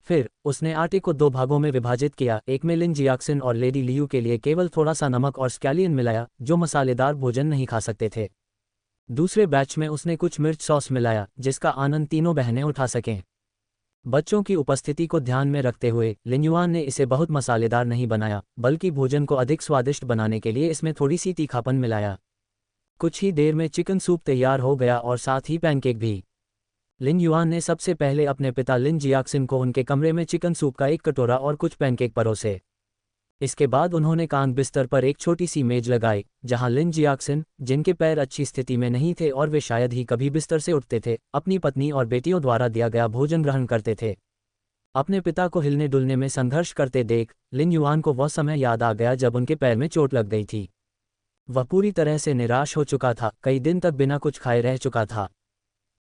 फिर उसने आटे को 2 भागों में विभाजित किया, एक में लिन जियाक्सिन और लेडी लियू के लिए केवल थोड़ा सा नमक और स्कैलियन मिलाया, जो मसालेदार भोजन नहीं खा सकते थे। दूसरे बैच में उसने कुछ मिर्च सॉस मिलाया, जिसका आनंद तीनों बहनें उठा सकें। बच्चों की उपस्थिति को ध्यान में रखते हुए लिन युआन ने इसे बहुत मसालेदार नहीं बनाया, बल्कि भोजन को अधिक स्वादिष्ट बनाने के लिए इसमें थोड़ी सी तीखापन मिलाया। कुछ ही देर में चिकन सूप तैयार हो गया और साथ ही पैनकेक भी। लिन युआन ने सबसे पहले अपने पिता लिन जियाक्सिन को उनके कमरे में चिकन सूप का एक कटोरा और कुछ पैनकेक परोसे। इसके बाद उन्होंने कांध बिस्तर पर एक छोटी सी मेज लगाई, जहां लिन जियाक्सिन, जिनके पैर अच्छी स्थिति में नहीं थे और वे शायद ही कभी बिस्तर से उठते थे, अपनी पत्नी और बेटियों द्वारा दिया गया भोजन ग्रहण करते थे। अपने पिता को हिलने डुलने में संघर्ष करते देख लिन युआन को वह समय याद आ गया जब उनके पैर में चोट लग गई थी। वह पूरी तरह से निराश हो चुका था, कई दिन तक बिना कुछ खाए रह चुका था।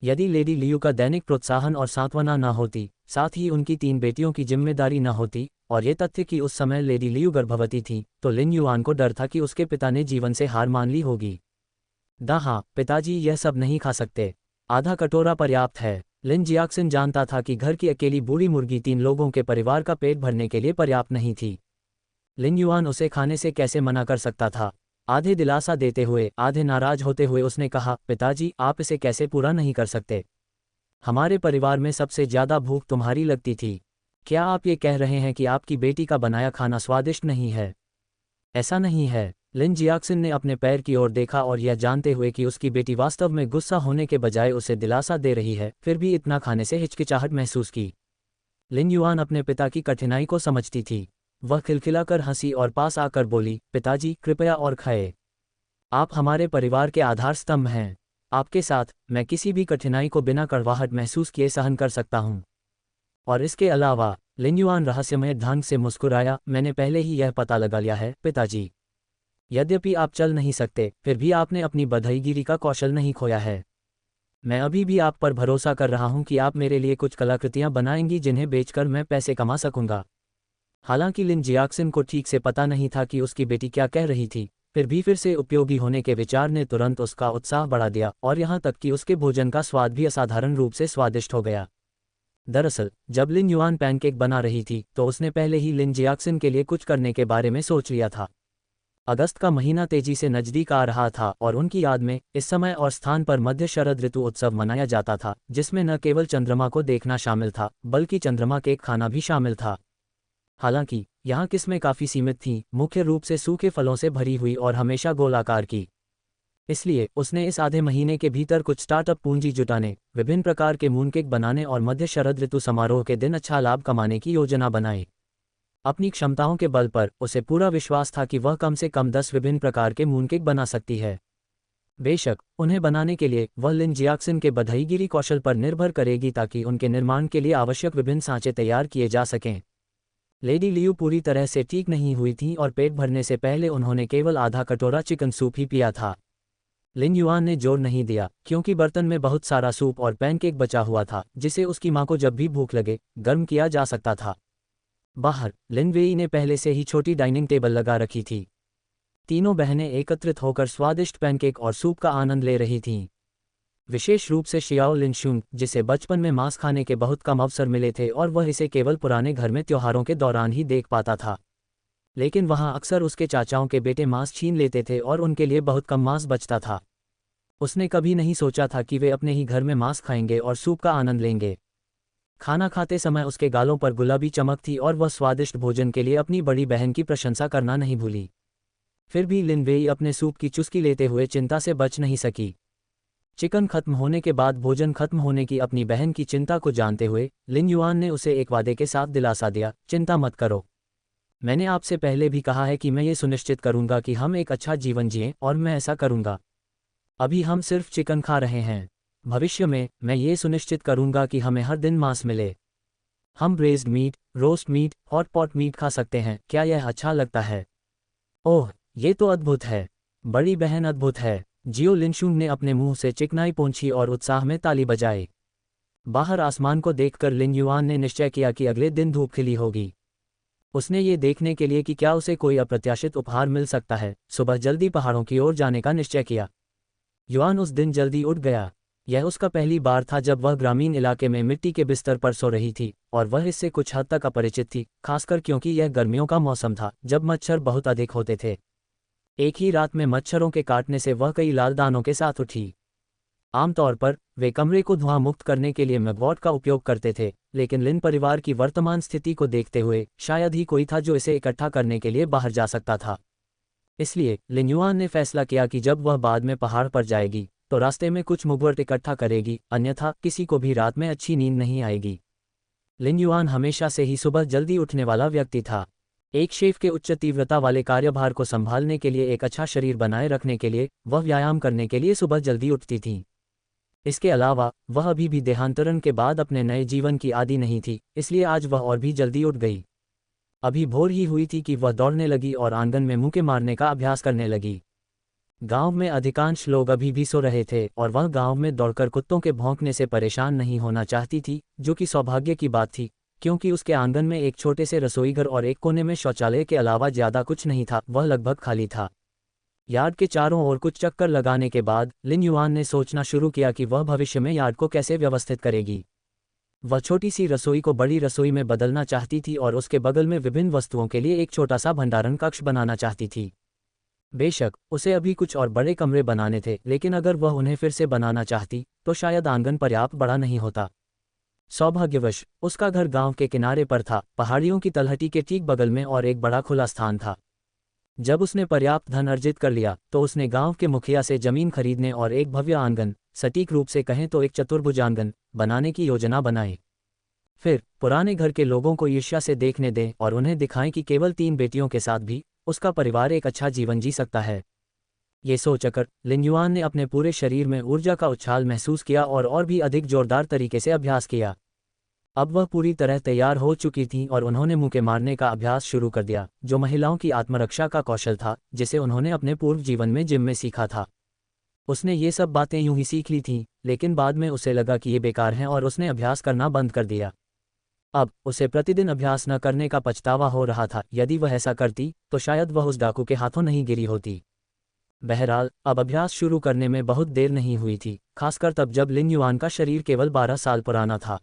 यदि लेडी लियू का दैनिक प्रोत्साहन और सांत्वना न होती, साथ ही उनकी 3 बेटियों की जिम्मेदारी न होती, और ये तथ्य कि उस समय लेडी लियू गर्भवती थी, तो लिन युआन को डर था कि उसके पिता ने जीवन से हार मान ली होगी। हाँ पिताजी, यह सब नहीं खा सकते, आधा कटोरा पर्याप्त है। लिन जियाक्सिन जानता था कि घर की अकेली बूढ़ी मुर्गी 3 लोगों के परिवार का पेट भरने के लिए पर्याप्त नहीं थी। लिन युआन उसे खाने से कैसे मना कर सकता था। आधे दिलासा देते हुए आधे नाराज होते हुए उसने कहा, पिताजी, आप इसे कैसे पूरा नहीं कर सकते? हमारे परिवार में सबसे ज्यादा भूख तुम्हारी लगती थी। क्या आप ये कह रहे हैं कि आपकी बेटी का बनाया खाना स्वादिष्ट नहीं है? ऐसा नहीं है। लिन जियाक्सिन ने अपने पैर की ओर देखा और यह जानते हुए कि उसकी बेटी वास्तव में गुस्सा होने के बजाय उसे दिलासा दे रही है, फिर भी इतना खाने से हिचकिचाहट महसूस की। लिन युआन अपने पिता की कठिनाई को समझती थी। वह खिलखिलाकर हंसी और पास आकर बोली, पिताजी, कृपया और खाए। आप हमारे परिवार के आधार स्तंभ हैं। आपके साथ मैं किसी भी कठिनाई को बिना कड़वाहट महसूस किए सहन कर सकता हूँ। और इसके अलावा, लिन युआन रहस्यमय ढंग से मुस्कुराया, मैंने पहले ही यह पता लगा लिया है, पिताजी। यद्यपि आप चल नहीं सकते, फिर भी आपने अपनी बधाईगिरी का कौशल नहीं खोया है। मैं अभी भी आप पर भरोसा कर रहा हूँ कि आप मेरे लिए कुछ कलाकृतियाँ बनाएंगी जिन्हें बेचकर मैं पैसे कमा सकूंगा। हालांकि लिन जियाक्सिन को ठीक से पता नहीं था कि उसकी बेटी क्या कह रही थी, फिर भी फिर से उपयोगी होने के विचार ने तुरंत उसका उत्साह बढ़ा दिया, और यहाँ तक कि उसके भोजन का स्वाद भी असाधारण रूप से स्वादिष्ट हो गया। दरअसल, जब लिन युआन पैनकेक बना रही थी, तो उसने पहले ही लिन जियाक्सिन के लिए कुछ करने के बारे में सोच लिया था। अगस्त का महीना तेजी से नजदीक आ रहा था और उनकी याद में इस समय और स्थान पर मध्य शरद ऋतु उत्सव मनाया जाता था, जिसमें न केवल चंद्रमा को देखना शामिल था, बल्कि चंद्रमा केक खाना भी शामिल था। हालांकि यहाँ किस्में काफ़ी सीमित थीं, मुख्य रूप से सूखे फलों से भरी हुई और हमेशा गोलाकार की। इसलिए उसने इस आधे महीने के भीतर कुछ स्टार्टअप पूंजी जुटाने, विभिन्न प्रकार के मूनकेक बनाने और मध्य शरद ऋतु समारोह के दिन अच्छा लाभ कमाने की योजना बनाई। अपनी क्षमताओं के बल पर उसे पूरा विश्वास था कि वह कम से कम 10 विभिन्न प्रकार के मूनकेक बना सकती है। बेशक, उन्हें बनाने के लिए वह लिन जियाक्सिन के बधाईगिरी कौशल पर निर्भर करेगी ताकि उनके निर्माण के लिए आवश्यक विभिन्न सांचे तैयार किए जा सकें। लेडी लियू पूरी तरह से ठीक नहीं हुई थी और पेट भरने से पहले उन्होंने केवल आधा कटोरा चिकन सूप ही पिया था। लिन युआन ने जोर नहीं दिया, क्योंकि बर्तन में बहुत सारा सूप और पैनकेक बचा हुआ था, जिसे उसकी मां को जब भी भूख लगे गर्म किया जा सकता था। बाहर लिन वेई ने पहले से ही छोटी डाइनिंग टेबल लगा रखी थी। तीनों बहनें एकत्रित होकर स्वादिष्ट पैनकेक और सूप का आनंद ले रही थीं। विशेष रूप से शियाओ लिनशुंग, जिसे बचपन में मांस खाने के बहुत कम अवसर मिले थे और वह इसे केवल पुराने घर में त्योहारों के दौरान ही देख पाता था। लेकिन वहां अक्सर उसके चाचाओं के बेटे मांस छीन लेते थे और उनके लिए बहुत कम मांस बचता था। उसने कभी नहीं सोचा था कि वे अपने ही घर में मांस खाएंगे और सूप का आनंद लेंगे। खाना खाते समय उसके गालों पर गुलाबी चमक थी और वह स्वादिष्ट भोजन के लिए अपनी बड़ी बहन की प्रशंसा करना नहीं भूली। फिर भी लिन वेई अपने सूप की चुस्की लेते हुए चिंता से बच नहीं सकी। चिकन खत्म होने के बाद भोजन खत्म होने की अपनी बहन की चिंता को जानते हुए लिन युआन ने उसे एक वादे के साथ दिलासा दिया, चिंता मत करो। मैंने आपसे पहले भी कहा है कि मैं ये सुनिश्चित करूंगा कि हम एक अच्छा जीवन जिएं, और मैं ऐसा करूंगा। अभी हम सिर्फ चिकन खा रहे हैं। भविष्य में मैं ये सुनिश्चित करूंगा कि हमें हर दिन मांस मिले। हम braised meat, roast meat, hot pot meat खा सकते हैं। क्या यह अच्छा लगता है? ओह, ये तो अद्भुत है। बड़ी बहन अद्भुत है। जियो लिनशुंग ने अपने मुंह से चिकनाई पोंछी और उत्साह में ताली बजाई। बाहर आसमान को देखकर लिन युआन ने निश्चय किया कि अगले दिन धूप खिली होगी। उसने ये देखने के लिए कि क्या उसे कोई अप्रत्याशित उपहार मिल सकता है, सुबह जल्दी पहाड़ों की ओर जाने का निश्चय किया। युआन उस दिन जल्दी उठ गया। यह उसका पहली बार था जब वह ग्रामीण इलाके में मिट्टी के बिस्तर पर सो रही थी, और वह इससे कुछ हद तक अपरिचित थी, खासकर क्योंकि यह गर्मियों का मौसम था जब मच्छर बहुत अधिक होते थे। एक ही रात में मच्छरों के काटने से वह कई लाल दानों के साथ उठी। आमतौर पर वे कमरे को धुआं मुक्त करने के लिए मैगवॉट का उपयोग करते थे, लेकिन लिन परिवार की वर्तमान स्थिति को देखते हुए शायद ही कोई था जो इसे इकट्ठा करने के लिए बाहर जा सकता था। इसलिए लिन युआन ने फैसला किया कि जब वह बाद में पहाड़ पर जाएगी तो रास्ते में कुछ मुगवर्ट इकट्ठा करेगी, अन्यथा किसी को भी रात में अच्छी नींद नहीं आएगी। लिन युआन हमेशा से ही सुबह जल्दी उठने वाला व्यक्ति था। एक शेफ के उच्च तीव्रता वाले कार्यभार को संभालने के लिए एक अच्छा शरीर बनाए रखने के लिए वह व्यायाम करने के लिए सुबह जल्दी उठती थी। इसके अलावा वह अभी भी देहांतरण के बाद अपने नए जीवन की आदी नहीं थी, इसलिए आज वह और भी जल्दी उठ गई। अभी भोर ही हुई थी कि वह दौड़ने लगी और आंगन में मुक्के मारने का अभ्यास करने लगी। गांव में अधिकांश लोग अभी भी सो रहे थे और वह गांव में दौड़कर कुत्तों के भौंकने से परेशान नहीं होना चाहती थी, जो कि सौभाग्य की बात थी, क्योंकि उसके आंगन में एक छोटे से रसोईघर और एक कोने में शौचालय के अलावा ज्यादा कुछ नहीं था। वह लगभग खाली था। यार्ड के चारों ओर कुछ चक्कर लगाने के बाद लिन युआन ने सोचना शुरू किया कि वह भविष्य में यार्ड को कैसे व्यवस्थित करेगी। वह छोटी सी रसोई को बड़ी रसोई में बदलना चाहती थी और उसके बगल में विभिन्न वस्तुओं के लिए एक छोटा सा भंडारण कक्ष बनाना चाहती थी। बेशक उसे अभी कुछ और बड़े कमरे बनाने थे, लेकिन अगर वह उन्हें फिर से बनाना चाहती तो शायद आंगन पर्याप्त बड़ा नहीं होता। सौभाग्यवश उसका घर गांव के किनारे पर था, पहाड़ियों की तलहटी के ठीक बगल में, और एक बड़ा खुला स्थान था। जब उसने पर्याप्त धन अर्जित कर लिया तो उसने गांव के मुखिया से जमीन खरीदने और एक भव्य आंगन, सटीक रूप से कहें तो एक चतुर्भुज आंगन, बनाने की योजना बनाई। फिर पुराने घर के लोगों को ईर्ष्या से देखने दें और उन्हें दिखाएं कि केवल 3 बेटियों के साथ भी उसका परिवार एक अच्छा जीवन जी सकता है। ये सोचकर लिन युआन ने अपने पूरे शरीर में ऊर्जा का उछाल महसूस किया और भी अधिक जोरदार तरीके से अभ्यास किया। अब वह पूरी तरह तैयार हो चुकी थीं और उन्होंने मुक्के मारने का अभ्यास शुरू कर दिया, जो महिलाओं की आत्मरक्षा का कौशल था जिसे उन्होंने अपने पूर्व जीवन में जिम में सीखा था। उसने ये सब बातें यूं ही सीख ली थीं, लेकिन बाद में उसे लगा कि ये बेकार हैं और उसने अभ्यास करना बंद कर दिया। अब उसे प्रतिदिन अभ्यास न करने का पछतावा हो रहा था। यदि वह ऐसा करती तो शायद वह उस डाकू के हाथों नहीं गिरी होती। बहरहाल अब अभ्यास शुरू करने में बहुत देर नहीं हुई थी, खासकर तब जब लिन युआन का शरीर केवल 12 साल पुराना था।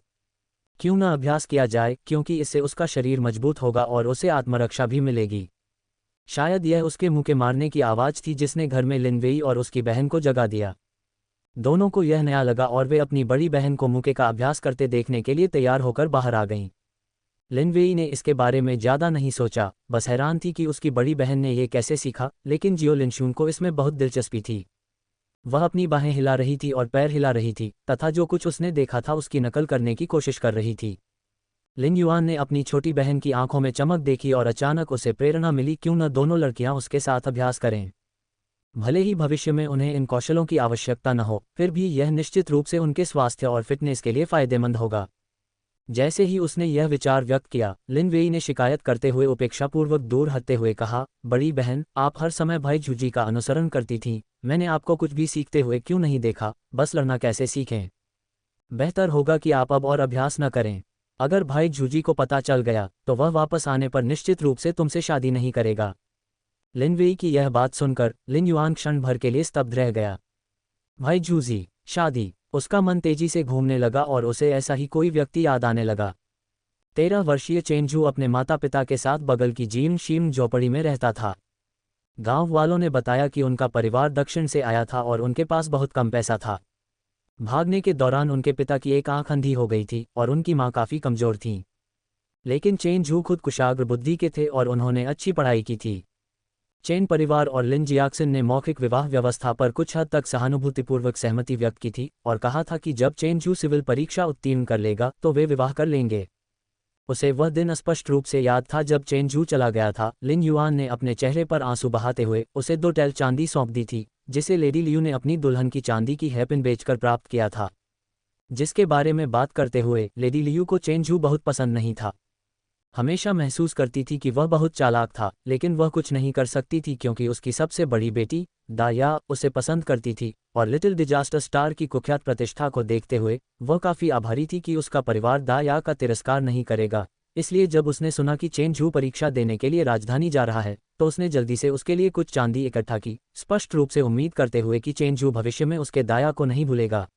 क्यों न अभ्यास किया जाए, क्योंकि इससे उसका शरीर मजबूत होगा और उसे आत्मरक्षा भी मिलेगी। शायद यह उसके मुक्के मारने की आवाज़ थी जिसने घर में लिन वेई और उसकी बहन को जगा दिया। दोनों को यह नया लगा और वे अपनी बड़ी बहन को मुक्के का अभ्यास करते देखने के लिए तैयार होकर बाहर आ गईं। लिन वेई ने इसके बारे में ज़्यादा नहीं सोचा, बस हैरान थी कि उसकी बड़ी बहन ने यह कैसे सीखा, लेकिन जियो लिनशून को इसमें बहुत दिलचस्पी थी। वह अपनी बाहें हिला रही थी और पैर हिला रही थी तथा जो कुछ उसने देखा था उसकी नकल करने की कोशिश कर रही थी। लिन युआन ने अपनी छोटी बहन की आंखों में चमक देखी और अचानक उसे प्रेरणा मिली, क्यों न दोनों लड़कियां उसके साथ अभ्यास करें। भले ही भविष्य में उन्हें इन कौशलों की आवश्यकता न हो, फिर भी यह निश्चित रूप से उनके स्वास्थ्य और फिटनेस के लिए फायदेमंद होगा। जैसे ही उसने यह विचार व्यक्त किया, लिन वेई ने शिकायत करते हुए उपेक्षापूर्वक दूर हटते हुए कहा, बड़ी बहन, आप हर समय भाई झूजी का अनुसरण करती थीं, मैंने आपको कुछ भी सीखते हुए क्यों नहीं देखा, बस लड़ना कैसे सीखें। बेहतर होगा कि आप अब और अभ्यास न करें। अगर भाई झूजी को पता चल गया तो वह वापस आने पर निश्चित रूप से तुमसे शादी नहीं करेगा। लिन वेई की यह बात सुनकर लिन युआन क्षण भर के लिए स्तब्ध रह गया। भाई झूजी, शादी, उसका मन तेजी से घूमने लगा और उसे ऐसा ही कोई व्यक्ति याद आने लगा। 13 वर्षीय चेंजू अपने माता पिता के साथ बगल की जीर्ण शीर्ण झोपड़ी में रहता था। गांव वालों ने बताया कि उनका परिवार दक्षिण से आया था और उनके पास बहुत कम पैसा था। भागने के दौरान उनके पिता की एक आंख अंधी हो गई थी और उनकी मां काफ़ी कमज़ोर थीं। लेकिन चेंजू खुद कुशाग्र बुद्धि के थे और उन्होंने अच्छी पढ़ाई की थी। चेन परिवार और लिन जियाक्सन ने मौखिक विवाह व्यवस्था पर कुछ हद तक सहानुभूतिपूर्वक सहमति व्यक्त की थी और कहा था कि जब चेंजू सिविल परीक्षा उत्तीर्ण कर लेगा तो वे विवाह कर लेंगे। उसे वह दिन स्पष्ट रूप से याद था जब चेंजू चला गया था। लिन युआन ने अपने चेहरे पर आंसू बहाते हुए उसे 2 टैल चांदी सौंप दी थी, जिसे लेडी लियू ने अपनी दुल्हन की चांदी की हेयरपिन बेचकर प्राप्त किया था। जिसके बारे में बात करते हुए लेडी लियू को चेंजू बहुत पसंद नहीं था। हमेशा महसूस करती थी कि वह बहुत चालाक था, लेकिन वह कुछ नहीं कर सकती थी क्योंकि उसकी सबसे बड़ी बेटी दाया उसे पसंद करती थी और लिटिल डिजास्टर स्टार की कुख्यात प्रतिष्ठा को देखते हुए वह काफ़ी आभारी थी कि उसका परिवार दाया का तिरस्कार नहीं करेगा। इसलिए जब उसने सुना कि चेंजू परीक्षा देने के लिए राजधानी जा रहा है तो उसने जल्दी से उसके लिए कुछ चांदी इकट्ठा की, स्पष्ट रूप से उम्मीद करते हुए कि चेंजू भविष्य में उसके दाया को नहीं भूलेगा।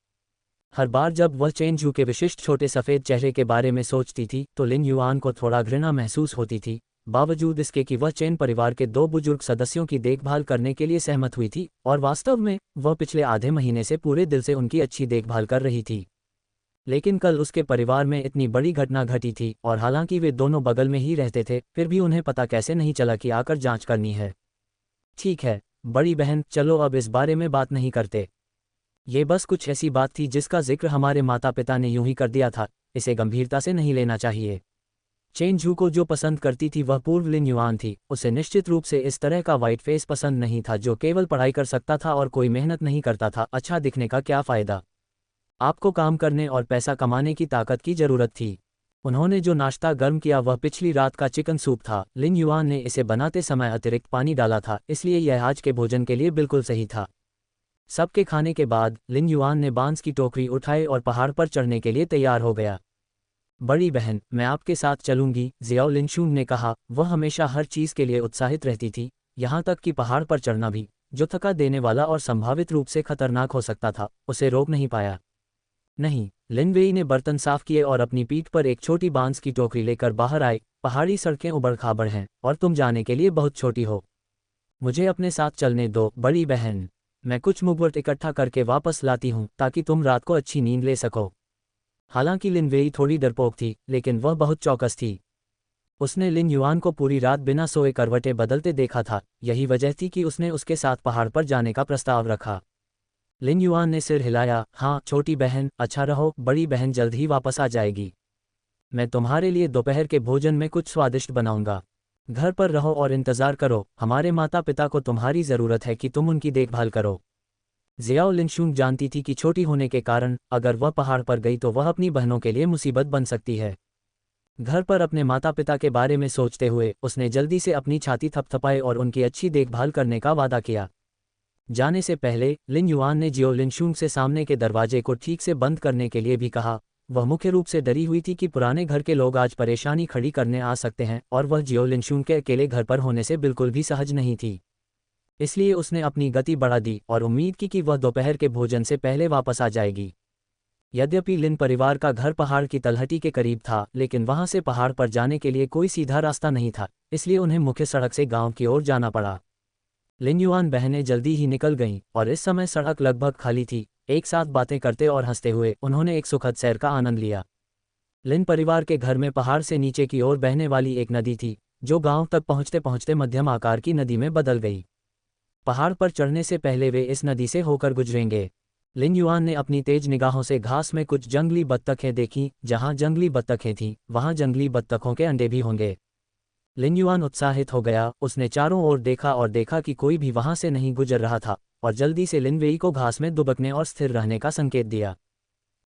हर बार जब वह चेन जू के विशिष्ट छोटे सफ़ेद चेहरे के बारे में सोचती थी तो लिन युआन को थोड़ा घृणा महसूस होती थी, बावजूद इसके कि वह चेन परिवार के 2 बुजुर्ग सदस्यों की देखभाल करने के लिए सहमत हुई थी और वास्तव में वह पिछले आधे महीने से पूरे दिल से उनकी अच्छी देखभाल कर रही थी। लेकिन कल उसके परिवार में इतनी बड़ी घटना घटी थी और हालांकि वे दोनों बगल में ही रहते थे, फिर भी उन्हें पता कैसे नहीं चला कि आकर जांच करनी है। ठीक है बड़ी बहन, चलो अब इस बारे में बात नहीं करते। ये बस कुछ ऐसी बात थी जिसका जिक्र हमारे माता पिता ने यूं ही कर दिया था, इसे गंभीरता से नहीं लेना चाहिए। चेन जू को जो पसंद करती थी वह पूर्व लिन युआन थी। उसे निश्चित रूप से इस तरह का वाइट फेस पसंद नहीं था जो केवल पढ़ाई कर सकता था और कोई मेहनत नहीं करता था। अच्छा दिखने का क्या फ़ायदा, आपको काम करने और पैसा कमाने की ताकत की ज़रूरत थी। उन्होंने जो नाश्ता गर्म किया वह पिछली रात का चिकन सूप था। लिन युआन ने इसे बनाते समय अतिरिक्त पानी डाला था, इसलिए यह आज के भोजन के लिए बिल्कुल सही था। सबके खाने के बाद लिन युआन ने बांस की टोकरी उठाई और पहाड़ पर चढ़ने के लिए तैयार हो गया। बड़ी बहन, मैं आपके साथ चलूंगी, जियाओ लिनशुन ने कहा। वह हमेशा हर चीज़ के लिए उत्साहित रहती थी, यहाँ तक कि पहाड़ पर चढ़ना भी, जो थका देने वाला और संभावित रूप से खतरनाक हो सकता था, उसे रोक नहीं पाया। नहीं, लिन वेई ने बर्तन साफ किए और अपनी पीठ पर एक छोटी बांस की टोकरी लेकर बाहर आए। पहाड़ी सड़कें उबड़-खाबड़ हैं और तुम जाने के लिए बहुत छोटी हो। मुझे अपने साथ चलने दो बड़ी बहन, मैं कुछ मुगवट इकट्ठा करके वापस लाती हूँ ताकि तुम रात को अच्छी नींद ले सको। हालांकि लिन वेई थोड़ी डरपोक थी, लेकिन वह बहुत चौकस थी। उसने लिन युआन को पूरी रात बिना सोए करवटें बदलते देखा था, यही वजह थी कि उसने उसके साथ पहाड़ पर जाने का प्रस्ताव रखा। लिन युआन ने सिर हिलाया। हाँ छोटी बहन, अच्छा रहो, बड़ी बहन जल्द ही वापस आ जाएगी। मैं तुम्हारे लिए दोपहर के भोजन में कुछ स्वादिष्ट बनाऊंगा। घर पर रहो और इंतज़ार करो, हमारे माता पिता को तुम्हारी ज़रूरत है कि तुम उनकी देखभाल करो। जियाओ लिनशुन जानती थी कि छोटी होने के कारण अगर वह पहाड़ पर गई तो वह अपनी बहनों के लिए मुसीबत बन सकती है। घर पर अपने माता पिता के बारे में सोचते हुए उसने जल्दी से अपनी छाती थपथपाई और उनकी अच्छी देखभाल करने का वादा किया। जाने से पहले लिन युआन ने जियो लिनशुन से सामने के दरवाजे को ठीक से बंद करने के लिए भी कहा। वह मुख्य रूप से डरी हुई थी कि पुराने घर के लोग आज परेशानी खड़ी करने आ सकते हैं और वह जियो लिनशुन के अकेले घर पर होने से बिल्कुल भी सहज नहीं थी। इसलिए उसने अपनी गति बढ़ा दी और उम्मीद की कि वह दोपहर के भोजन से पहले वापस आ जाएगी। यद्यपि लिन परिवार का घर पहाड़ की तलहटी के करीब था, लेकिन वहां से पहाड़ पर जाने के लिए कोई सीधा रास्ता नहीं था, इसलिए उन्हें मुख्य सड़क से गांव की ओर जाना पड़ा। लिन युआन बहनें जल्दी ही निकल गईं और इस समय सड़क लगभग खाली थी। एक साथ बातें करते और हंसते हुए उन्होंने एक सुखद सैर का आनंद लिया। लिन परिवार के घर में पहाड़ से नीचे की ओर बहने वाली एक नदी थी, जो गांव तक पहुंचते पहुंचते मध्यम आकार की नदी में बदल गई। पहाड़ पर चढ़ने से पहले वे इस नदी से होकर गुजरेंगे। लिन युआन ने अपनी तेज निगाहों से घास में कुछ जंगली बत्तखें देखीं। जहां जंगली बत्तखें थीं, वहां जंगली बत्तखों के अंडे भी होंगे। लिन युआन उत्साहित हो गया। उसने चारों ओर देखा और देखा कि कोई भी वहां से नहीं गुजर रहा था और जल्दी से लिन वेई को घास में दुबकने और स्थिर रहने का संकेत दिया।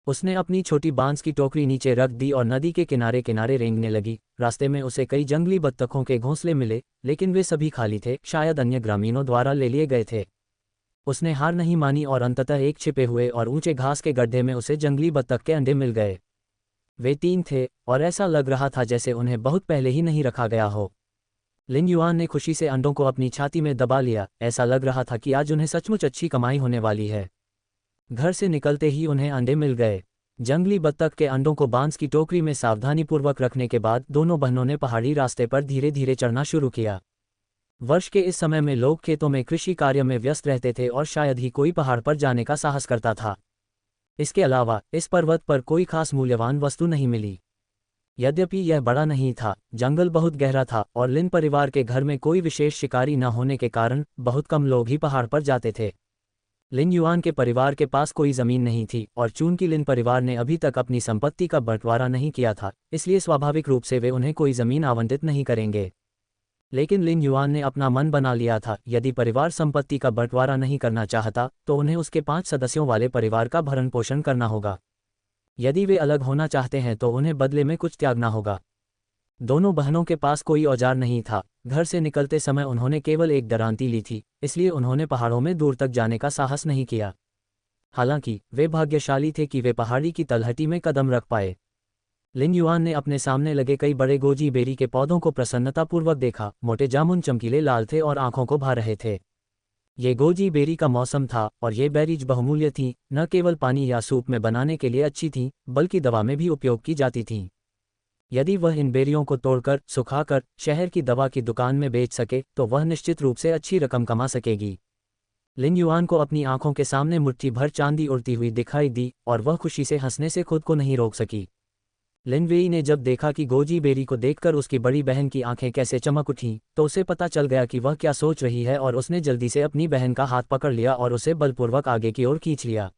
उसने अपनी छोटी बांस की टोकरी नीचे रख दी और नदी के किनारे किनारे रेंगने लगी। रास्ते में उसे कई जंगली बत्तखों के घोंसले मिले, लेकिन वे सभी खाली थे, शायद अन्य ग्रामीणों द्वारा ले लिए गए थे। उसने हार नहीं मानी और अंततः एक छिपे हुए और ऊंचे घास के गड्ढे में उसे जंगली बत्तख के अंडे मिल गए। वे 3 थे और ऐसा लग रहा था जैसे उन्हें बहुत पहले ही नहीं रखा गया हो। लिन युआन ने खुशी से अंडों को अपनी छाती में दबा लिया। ऐसा लग रहा था कि आज उन्हें सचमुच अच्छी कमाई होने वाली है। घर से निकलते ही उन्हें अंडे मिल गए। जंगली बत्तख के अंडों को बांस की टोकरी में सावधानीपूर्वक रखने के बाद दोनों बहनों ने पहाड़ी रास्ते पर धीरे धीरे चढ़ना शुरू किया। वर्ष के इस समय में लोग खेतों में कृषि कार्य में व्यस्त रहते थे और शायद ही कोई पहाड़ पर जाने का साहस करता था। इसके अलावा इस पर्वत पर कोई खास मूल्यवान वस्तु नहीं मिली। यद्यपि यह बड़ा नहीं था, जंगल बहुत गहरा था और लिन परिवार के घर में कोई विशेष शिकारी न होने के कारण बहुत कम लोग ही पहाड़ पर जाते थे। लिन युआन के परिवार के पास कोई ज़मीन नहीं थी और चूंकि लिन परिवार ने अभी तक अपनी संपत्ति का बंटवारा नहीं किया था, इसलिए स्वाभाविक रूप से वे उन्हें कोई ज़मीन आवंटित नहीं करेंगे। लेकिन लिन युआन ने अपना मन बना लिया था, यदि परिवार संपत्ति का बंटवारा नहीं करना चाहता तो उन्हें उसके 5 सदस्यों वाले परिवार का भरण पोषण करना होगा। यदि वे अलग होना चाहते हैं तो उन्हें बदले में कुछ त्यागना होगा। दोनों बहनों के पास कोई औजार नहीं था। घर से निकलते समय उन्होंने केवल एक दरांती ली थी, इसलिए उन्होंने पहाड़ों में दूर तक जाने का साहस नहीं किया। हालांकि वे भाग्यशाली थे कि वे पहाड़ी की तलहटी में कदम रख पाए। लिन युआन ने अपने सामने लगे कई बड़े गोजी बेरी के पौधों को प्रसन्नतापूर्वक देखा। मोटे जामुन चमकीले लाल थे और आंखों को भा रहे थे। ये गोजी बेरी का मौसम था और ये बेरीज बहुमूल्य थीं, न केवल पानी या सूप में बनाने के लिए अच्छी थीं, बल्कि दवा में भी उपयोग की जाती थीं। यदि वह इन बेरियों को तोड़कर, सुखाकर, शहर की दवा की दुकान में बेच सके, तो वह निश्चित रूप से अच्छी रकम कमा सकेगी। लिन युआन को अपनी आंखों के सामने मुट्ठी भर चांदी उड़ती हुई दिखाई दी और वह खुशी से हंसने से खुद को नहीं रोक सकी। लिन वेई ने जब देखा कि गोजी बेरी को देखकर उसकी बड़ी बहन की आंखें कैसे चमक उठीं, तो उसे पता चल गया कि वह क्या सोच रही है और उसने जल्दी से अपनी बहन का हाथ पकड़ लिया और उसे बलपूर्वक आगे की ओर खींच लिया।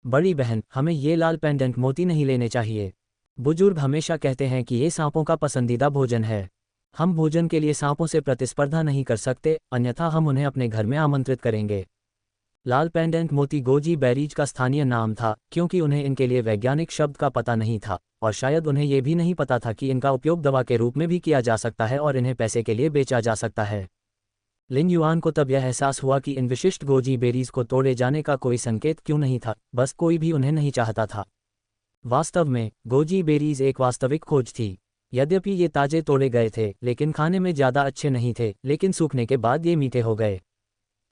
बड़ी बहन, हमें ये लाल पेंडेंट मोती नहीं लेने चाहिए। बुजुर्ग हमेशा कहते हैं कि ये सांपों का पसंदीदा भोजन है। हम भोजन के लिए सांपों से प्रतिस्पर्धा नहीं कर सकते, अन्यथा हम उन्हें अपने घर में आमंत्रित करेंगे। लाल पेंडेंट मोती गोजी बेरीज का स्थानीय नाम था, क्योंकि उन्हें इनके लिए वैज्ञानिक शब्द का पता नहीं था, और शायद उन्हें यह भी नहीं पता था कि इनका उपयोग दवा के रूप में भी किया जा सकता है और इन्हें पैसे के लिए बेचा जा सकता है। लिन युआन को तब यह एहसास हुआ कि इन विशिष्ट गोजी बेरीज को तोड़े जाने का कोई संकेत क्यों नहीं था, बस कोई भी उन्हें नहीं चाहता था। वास्तव में गोजी बेरीज एक वास्तविक खोज थी। यद्यपि ये ताजे तोड़े गए थे, लेकिन खाने में ज़्यादा अच्छे नहीं थे, लेकिन सूखने के बाद ये मीठे हो गए।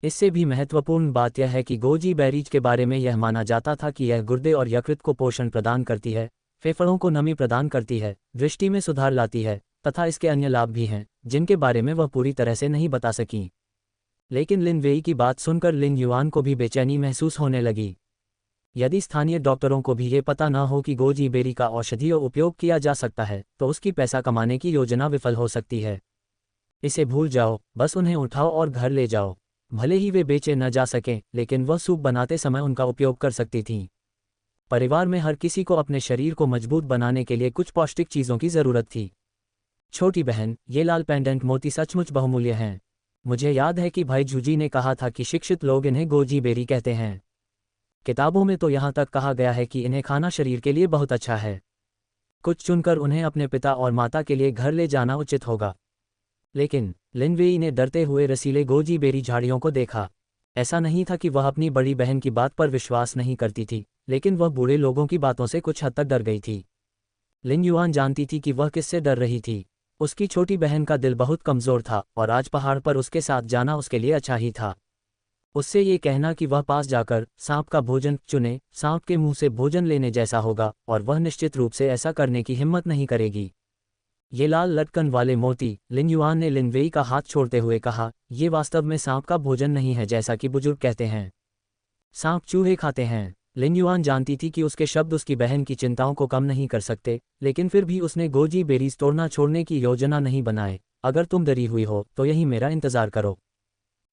इससे भी महत्वपूर्ण बात यह है कि गोजी बेरीज के बारे में यह माना जाता था कि यह गुर्दे और यकृत को पोषण प्रदान करती है, फेफड़ों को नमी प्रदान करती है, दृष्टि में सुधार लाती है, तथा इसके अन्य लाभ भी हैं, जिनके बारे में वह पूरी तरह से नहीं बता सकी। लेकिन लिन वेई की बात सुनकर लिन युआन को भी बेचैनी महसूस होने लगी। यदि स्थानीय डॉक्टरों को भी ये पता न हो कि गोजी बेरी का औषधीय उपयोग किया जा सकता है, तो उसकी पैसा कमाने की योजना विफल हो सकती है। इसे भूल जाओ, बस उन्हें उठाओ और घर ले जाओ। भले ही वे बेचे न जा सकें, लेकिन वह सूप बनाते समय उनका उपयोग कर सकती थीं। परिवार में हर किसी को अपने शरीर को मजबूत बनाने के लिए कुछ पौष्टिक चीज़ों की ज़रूरत थी। छोटी बहन, ये लाल पेंडेंट मोती सचमुच बहुमूल्य हैं। मुझे याद है कि भाई जूजी ने कहा था कि शिक्षित लोग इन्हें गोजी बेरी कहते हैं। किताबों में तो यहाँ तक कहा गया है कि इन्हें खाना शरीर के लिए बहुत अच्छा है। कुछ चुनकर उन्हें अपने पिता और माता के लिए घर ले जाना उचित होगा। लेकिन लिन वेई ने डरते हुए रसीले गोजी बेरी झाड़ियों को देखा। ऐसा नहीं था कि वह अपनी बड़ी बहन की बात पर विश्वास नहीं करती थी, लेकिन वह बूढ़े लोगों की बातों से कुछ हद तक डर गई थी। लिन युआन जानती थी कि वह किससे डर रही थी। उसकी छोटी बहन का दिल बहुत कमज़ोर था और आज पहाड़ पर उसके साथ जाना उसके लिए अच्छा ही था। उससे ये कहना कि वह पास जाकर सांप का भोजन चुने, सांप के मुंह से भोजन लेने जैसा होगा, और वह निश्चित रूप से ऐसा करने की हिम्मत नहीं करेगी। ये लाल लटकन वाले मोती, लिन युआन ने लिन वेई का हाथ छोड़ते हुए कहा, ये वास्तव में सांप का भोजन नहीं है जैसा कि बुजुर्ग कहते हैं। सांप चूहे खाते हैं। लिन युआन जानती थी कि उसके शब्द उसकी बहन की चिंताओं को कम नहीं कर सकते, लेकिन फिर भी उसने गोजी बेरीज तोड़ना छोड़ने की योजना नहीं बनाई। अगर तुम डरी हुई हो तो यही मेरा इंतजार करो।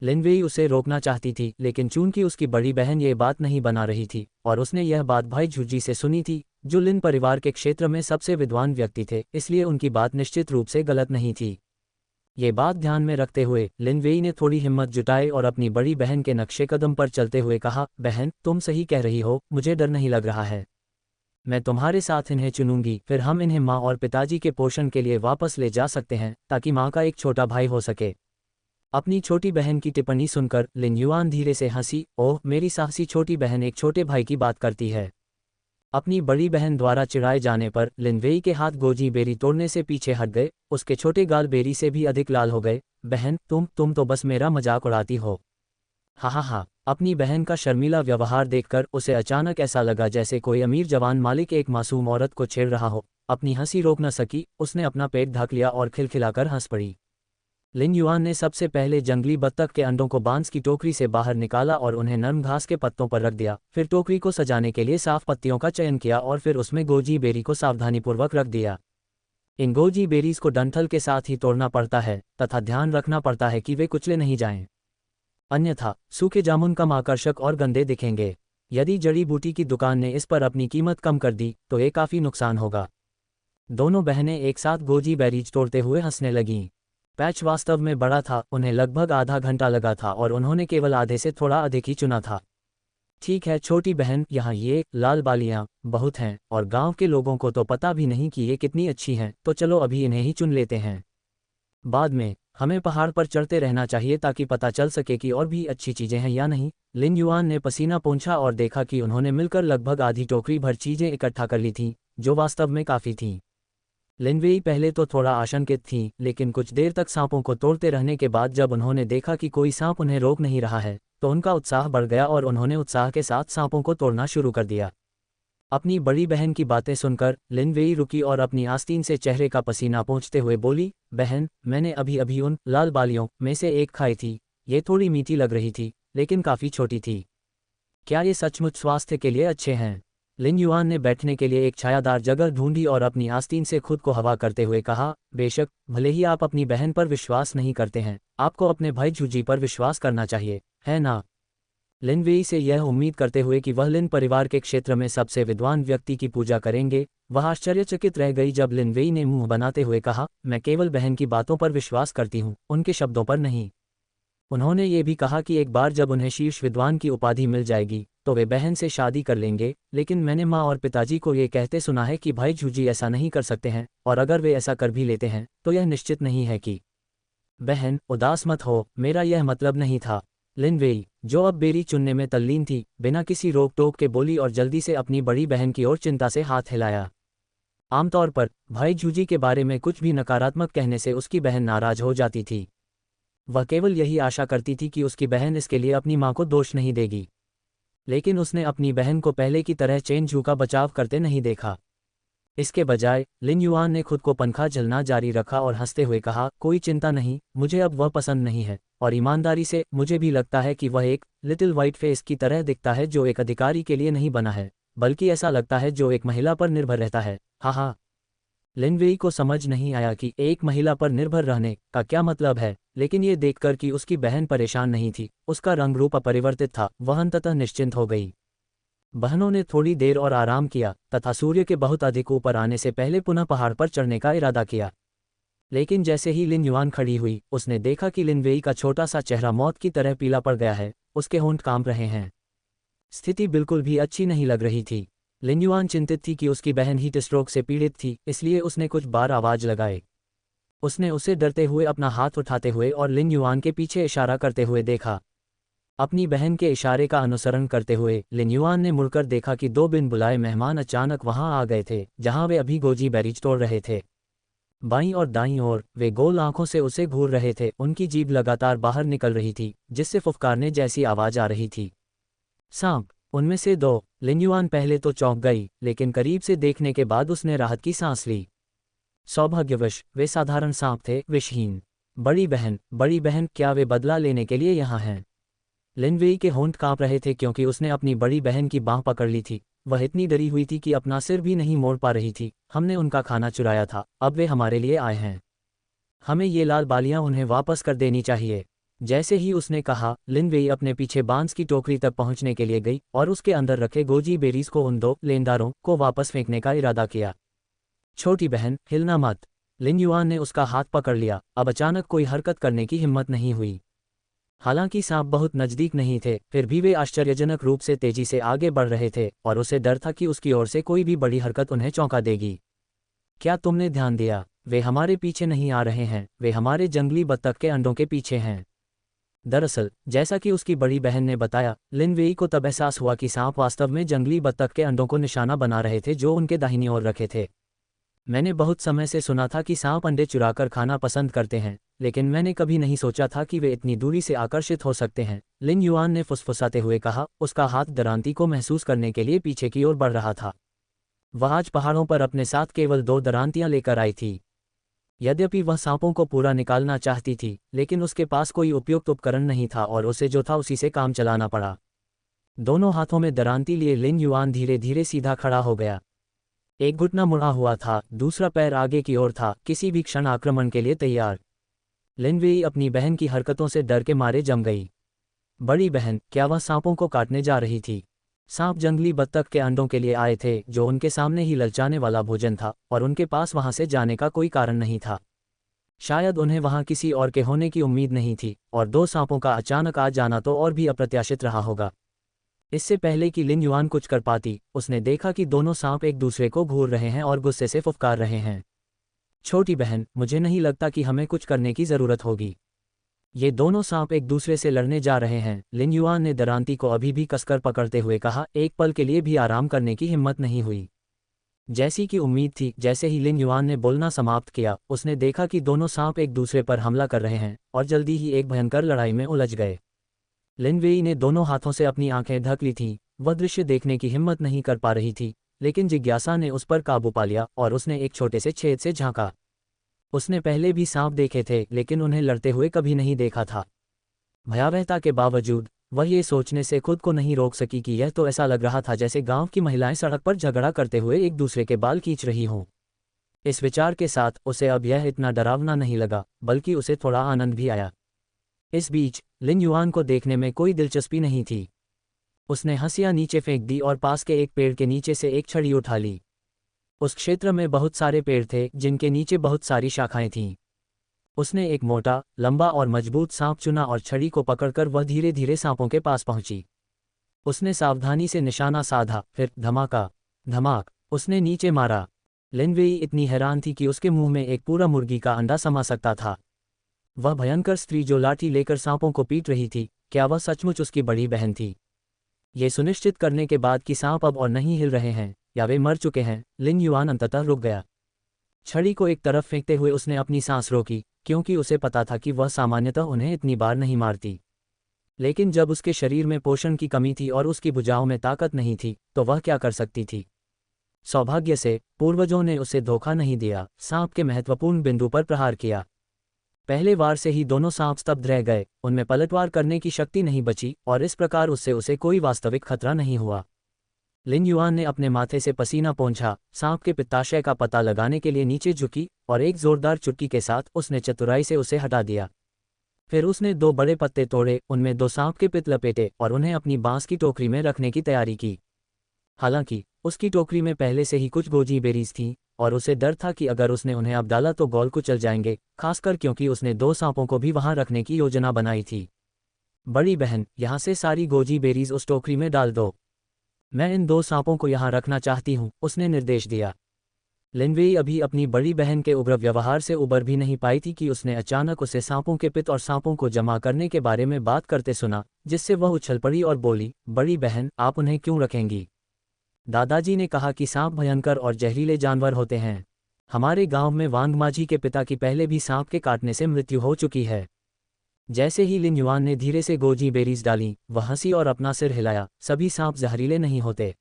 लिन वेई उसे रोकना चाहती थी, लेकिन चूंकि उसकी बड़ी बहन ये बात नहीं बना रही थी और उसने यह बात भाई जूजी से सुनी थी, जो लिन परिवार के क्षेत्र में सबसे विद्वान व्यक्ति थे, इसलिए उनकी बात निश्चित रूप से गलत नहीं थी। ये बात ध्यान में रखते हुए लिन वेई ने थोड़ी हिम्मत जुटाई और अपनी बड़ी बहन के नक्शे कदम पर चलते हुए कहा, बहन, तुम सही कह रही हो, मुझे डर नहीं लग रहा है। मैं तुम्हारे साथ इन्हें चुनूंगी, फिर हम इन्हें माँ और पिताजी के पोषण के लिए वापस ले जा सकते हैं, ताकि माँ का एक छोटा भाई हो सके। अपनी छोटी बहन की टिप्पणी सुनकर लिन युआन धीरे से हंसी। ओह, मेरी साहसी छोटी बहन एक छोटे भाई की बात करती है। अपनी बड़ी बहन द्वारा चिढ़ाए जाने पर लिन वेई के हाथ गोजी बेरी तोड़ने से पीछे हट गए। उसके छोटे गाल बेरी से भी अधिक लाल हो गए। बहन, तुम तो बस मेरा मजाक उड़ाती हो। हा। अपनी बहन का शर्मीला व्यवहार देखकर उसे अचानक ऐसा लगा जैसे कोई अमीर जवान मालिक एक मासूम औरत को छेड़ रहा हो। अपनी हंसी रोक न सकी, उसने अपना पेट ढक लिया और खिलखिलाकर हंस पड़ी। लिन युआन ने सबसे पहले जंगली बत्तख के अंडों को बांस की टोकरी से बाहर निकाला और उन्हें नरम घास के पत्तों पर रख दिया। फिर टोकरी को सजाने के लिए साफ पत्तियों का चयन किया और फिर उसमें गोजी बेरी को सावधानीपूर्वक रख दिया। इन गोजी बेरीज को डंठल के साथ ही तोड़ना पड़ता है तथा ध्यान रखना पड़ता है कि वे कुचले नहीं जाएं। अन्यथा सूखे जामुन कम आकर्षक और गंदे दिखेंगे। यदि जड़ी बूटी की दुकान ने इस पर अपनी कीमत कम कर दी तो ये काफ़ी नुकसान होगा। दोनों बहनें एक साथ गोजी बेरीज तोड़ते हुए हंसने लगीं। पैच वास्तव में बड़ा था, उन्हें लगभग आधा घंटा लगा था और उन्होंने केवल आधे से थोड़ा अधिक ही चुना था। ठीक है छोटी बहन, यहाँ ये लाल बालियाँ बहुत हैं और गांव के लोगों को तो पता भी नहीं कि ये कितनी अच्छी हैं, तो चलो अभी इन्हें ही चुन लेते हैं। बाद में हमें पहाड़ पर चढ़ते रहना चाहिए ताकि पता चल सके कि और भी अच्छी चीज़ें हैं या नहीं। लिन युआन ने पसीना पोंछा और देखा कि उन्होंने मिलकर लगभग आधी टोकरी भर चीज़ें इकट्ठा कर ली थीं, जो वास्तव में काफ़ी थीं। लिनवेई पहले तो थोड़ा आशंकित थीं, लेकिन कुछ देर तक सांपों को तोड़ते रहने के बाद जब उन्होंने देखा कि कोई सांप उन्हें रोक नहीं रहा है, तो उनका उत्साह बढ़ गया और उन्होंने उत्साह के साथ सांपों को तोड़ना शुरू कर दिया। अपनी बड़ी बहन की बातें सुनकर लिनवेई रुकी और अपनी आस्तीन से चेहरे का पसीना पोंछते हुए बोली, बहन, मैंने अभी अभी उन लाल बालियों में से एक खाई थी। ये थोड़ी मीठी लग रही थी, लेकिन काफ़ी छोटी थी। क्या ये सचमुच स्वास्थ्य के लिए अच्छे हैं? लिन युआन ने बैठने के लिए एक छायादार जगह ढूंढी और अपनी आस्तीन से खुद को हवा करते हुए कहा, बेशक, भले ही आप अपनी बहन पर विश्वास नहीं करते हैं, आपको अपने भाई झुजी पर विश्वास करना चाहिए, है ना? लिन वेई से यह उम्मीद करते हुए कि वह लिन परिवार के क्षेत्र में सबसे विद्वान व्यक्ति की पूजा करेंगे, वह आश्चर्यचकित रह गई जब लिन वेई ने मुंह बनाते हुए कहा, मैं केवल बहन की बातों पर विश्वास करती हूँ, उनके शब्दों पर नहीं। उन्होंने ये भी कहा कि एक बार जब उन्हें शीर्ष विद्वान की उपाधि मिल जाएगी तो वे बहन से शादी कर लेंगे, लेकिन मैंने माँ और पिताजी को ये कहते सुना है कि भाई झूजी ऐसा नहीं कर सकते हैं, और अगर वे ऐसा कर भी लेते हैं तो यह निश्चित नहीं है कि। बहन, उदास मत हो, मेरा यह मतलब नहीं था। लिन वेई, जो अब बेरी चुनने में तल्लीन थी, बिना किसी रोक टोक के बोली और जल्दी से अपनी बड़ी बहन की ओर चिंता से हाथ हिलाया। आमतौर पर भाई झूजी के बारे में कुछ भी नकारात्मक कहने से उसकी बहन नाराज हो जाती थी। वह केवल यही आशा करती थी कि उसकी बहन इसके लिए अपनी मां को दोष नहीं देगी, लेकिन उसने अपनी बहन को पहले की तरह चेन झू का बचाव करते नहीं देखा। इसके बजाय लिन युआन ने खुद को पंखा झलना जारी रखा और हंसते हुए कहा, कोई चिंता नहीं, मुझे अब वह पसंद नहीं है, और ईमानदारी से मुझे भी लगता है कि वह एक लिटिल वाइट फेस की तरह दिखता है जो एक अधिकारी के लिए नहीं बना है, बल्कि ऐसा लगता है जो एक महिला पर निर्भर रहता है। हाँ हाँ। लिन वेई को समझ नहीं आया कि एक महिला पर निर्भर रहने का क्या मतलब है, लेकिन ये देखकर कि उसकी बहन परेशान नहीं थी, उसका रंग रूप अपरिवर्तित था, वह अंततः निश्चिंत हो गई। बहनों ने थोड़ी देर और आराम किया तथा सूर्य के बहुत अधिक ऊपर आने से पहले पुनः पहाड़ पर चढ़ने का इरादा किया। लेकिन जैसे ही लिन युआन खड़ी हुई, उसने देखा कि लिन वेई का छोटा सा चेहरा मौत की तरह पीला पड़ गया है, उसके होंठ कांप रहे हैं। स्थिति बिल्कुल भी अच्छी नहीं लग रही थी। लिन युआन चिंतित थी कि उसकी बहन हीट स्ट्रोक से पीड़ित थी, इसलिए उसने कुछ बार आवाज लगाए। उसने उसे डरते हुए अपना हाथ उठाते हुए और लिन युआन के पीछे इशारा करते हुए देखा। अपनी बहन के इशारे का अनुसरण करते हुए लिन युआन ने मुड़कर देखा कि दो बिन बुलाए मेहमान अचानक वहां आ गए थे, जहां वे अभी गोजी बेरीज तोड़ रहे थे। बाईं और दाईं ओर वे गोल आंखों से उसे घूर रहे थे, उनकी जीभ लगातार बाहर निकल रही थी, जिससे फुफकारने जैसी आवाज आ रही थी। सांप, उनमें से दो। लिन युआन पहले तो चौंक गई, लेकिन करीब से देखने के बाद उसने राहत की सांस ली। सौभाग्यवश वे साधारण सांप थे, विषहीन। बड़ी बहन, क्या वे बदला लेने के लिए यहाँ हैं? लिन वेई के होंठ कांप रहे थे क्योंकि उसने अपनी बड़ी बहन की बांह पकड़ ली थी। वह इतनी डरी हुई थी कि अपना सिर भी नहीं मोड़ पा रही थी। हमने उनका खाना चुराया था, अब वे हमारे लिए आए हैं। हमें ये लाल बालियां उन्हें वापस कर देनी चाहिए। जैसे ही उसने कहा, लिन वेई अपने पीछे बांस की टोकरी तक पहुंचने के लिए गई और उसके अंदर रखे गोजी बेरीज को उन दो लेनदारों को वापस फेंकने का इरादा किया। छोटी बहन, हिलना मत। लिन युआन ने उसका हाथ पकड़ लिया। अब अचानक कोई हरकत करने की हिम्मत नहीं हुई। हालांकि सांप बहुत नजदीक नहीं थे, फिर भी वे आश्चर्यजनक रूप से तेजी से आगे बढ़ रहे थे और उसे डर था कि उसकी ओर से कोई भी बड़ी हरकत उन्हें चौंका देगी। क्या तुमने ध्यान दिया? वे हमारे पीछे नहीं आ रहे हैं, वे हमारे जंगली बत्तख के अंडों के पीछे हैं। दरअसल, जैसा कि उसकी बड़ी बहन ने बताया, लिन वेई को तब एहसास हुआ कि सांप वास्तव में जंगली बत्तख के अंडों को निशाना बना रहे थे जो उनके दाहिनी ओर रखे थे। मैंने बहुत समय से सुना था कि सांप अंडे चुराकर खाना पसंद करते हैं, लेकिन मैंने कभी नहीं सोचा था कि वे इतनी दूरी से आकर्षित हो सकते हैं। लिन युआन ने फुसफुसाते हुए कहा, उसका हाथ दरांती को महसूस करने के लिए पीछे की ओर बढ़ रहा था। वह आज पहाड़ों पर अपने साथ केवल 2 दरांतियां लेकर आई थी। यद्यपि वह सांपों को पूरा निकालना चाहती थी, लेकिन उसके पास कोई उपयुक्त उपकरण नहीं था और उसे जो था उसी से काम चलाना पड़ा। दोनों हाथों में दरांती लिए लिन युआन धीरे धीरे सीधा खड़ा हो गया। एक घुटना मुड़ा हुआ था, दूसरा पैर आगे की ओर था, किसी भी क्षण आक्रमण के लिए तैयार। लिन वेई अपनी बहन की हरकतों से डर के मारे जम गई। बड़ी बहन, क्या वह सांपों को काटने जा रही थी? सांप जंगली बत्तख के अंडों के लिए आए थे, जो उनके सामने ही ललचाने वाला भोजन था, और उनके पास वहां से जाने का कोई कारण नहीं था। शायद उन्हें वहां किसी और के होने की उम्मीद नहीं थी, और 2 सांपों का अचानक आ जाना तो और भी अप्रत्याशित रहा होगा। इससे पहले कि लिन युआन कुछ कर पाती, उसने देखा कि दोनों सांप एक दूसरे को घूर रहे हैं और गुस्से से फुफकार रहे हैं। छोटी बहन, मुझे नहीं लगता कि हमें कुछ करने की जरूरत होगी। ये दोनों सांप एक दूसरे से लड़ने जा रहे हैं। लिन युआन ने दरांती को अभी भी कसकर पकड़ते हुए कहा। एक पल के लिए भी आराम करने की हिम्मत नहीं हुई। जैसी कि उम्मीद थी, जैसे ही लिन युआन ने बोलना समाप्त किया, उसने देखा कि दोनों सांप एक दूसरे पर हमला कर रहे हैं और जल्दी ही एक भयंकर लड़ाई में उलझ गए। लिन वेई ने दोनों हाथों से अपनी आंखें ढक ली थीं, वह दृश्य देखने की हिम्मत नहीं कर पा रही थी, लेकिन जिज्ञासा ने उस पर काबू पा लिया और उसने एक छोटे से छेद से झांका। उसने पहले भी सांप देखे थे, लेकिन उन्हें लड़ते हुए कभी नहीं देखा था। भयावहता के बावजूद वह ये सोचने से खुद को नहीं रोक सकी कि यह तो ऐसा लग रहा था जैसे गांव की महिलाएं सड़क पर झगड़ा करते हुए एक दूसरे के बाल खींच रही हों। इस विचार के साथ उसे अब यह इतना डरावना नहीं लगा, बल्कि उसे थोड़ा आनंद भी आया। इस बीच लिन युआन को देखने में कोई दिलचस्पी नहीं थी। उसने हंसियां नीचे फेंक दी और पास के एक पेड़ के नीचे से एक छड़ी उठा ली। उस क्षेत्र में बहुत सारे पेड़ थे जिनके नीचे बहुत सारी शाखाएं थीं। उसने एक मोटा, लंबा और मजबूत सांप चुना और छड़ी को पकड़कर वह धीरे धीरे सांपों के पास पहुंची। उसने सावधानी से निशाना साधा, फिर धमाका, धमाक, उसने नीचे मारा। लिन वेई इतनी हैरान थी कि उसके मुंह में एक पूरा मुर्गी का अंडा समा सकता था। वह भयंकर स्त्री जो लाठी लेकर सांपों को पीट रही थी, क्या वह सचमुच उसकी बड़ी बहन थी? ये सुनिश्चित करने के बाद कि सांप अब और नहीं हिल रहे हैं या वे मर चुके हैं, लिन युआन अंततः रुक गया। छड़ी को एक तरफ फेंकते हुए उसने अपनी सांस रोकी, क्योंकि उसे पता था कि वह सामान्यतः उन्हें इतनी बार नहीं मारती। लेकिन जब उसके शरीर में पोषण की कमी थी और उसकी भुजाओं में ताकत नहीं थी, तो वह क्या कर सकती थी? सौभाग्य से पूर्वजों ने उसे धोखा नहीं दिया, सांप के महत्वपूर्ण बिंदु पर प्रहार किया। पहले वार से ही दोनों सांप स्तब्ध रह गए, उनमें पलटवार करने की शक्ति नहीं बची और इस प्रकार उससे उसे कोई वास्तविक खतरा नहीं हुआ। लिन युआन ने अपने माथे से पसीना पोंछा, सांप के पित्ताशय का पता लगाने के लिए नीचे झुकी और एक जोरदार चुटकी के साथ उसने चतुराई से उसे हटा दिया। फिर उसने 2 बड़े पत्ते तोड़े, उनमें 2 सांप के पित्त लपेटे और उन्हें अपनी बांस की टोकरी में रखने की तैयारी की। हालांकि उसकी टोकरी में पहले से ही कुछ गोजी बेरीज थीं और उसे डर था कि अगर उसने उन्हें अब डाला तो गौल कुचल जाएंगे, खासकर क्योंकि उसने 2 सांपों को भी वहां रखने की योजना बनाई थी। बड़ी बहन, यहाँ से सारी गोजी बेरीज उस टोकरी में डाल दो। मैं इन 2 सांपों को यहाँ रखना चाहती हूँ, उसने निर्देश दिया। लिन वेई अभी अपनी बड़ी बहन के उग्र व्यवहार से उबर भी नहीं पाई थी कि उसने अचानक उसे सांपों के पित्त और सांपों को जमा करने के बारे में बात करते सुना, जिससे वह उछल पड़ी और बोली, बड़ी बहन, आप उन्हें क्यों रखेंगी? दादाजी ने कहा कि सांप भयंकर और जहरीले जानवर होते हैं। हमारे गांव में वांग माझी के पिता की पहले भी सांप के काटने से मृत्यु हो चुकी है। जैसे ही लिन युआन ने धीरे से गोजी बेरीज डाली, वह हंसी और अपना सिर हिलाया। सभी सांप जहरीले नहीं होते।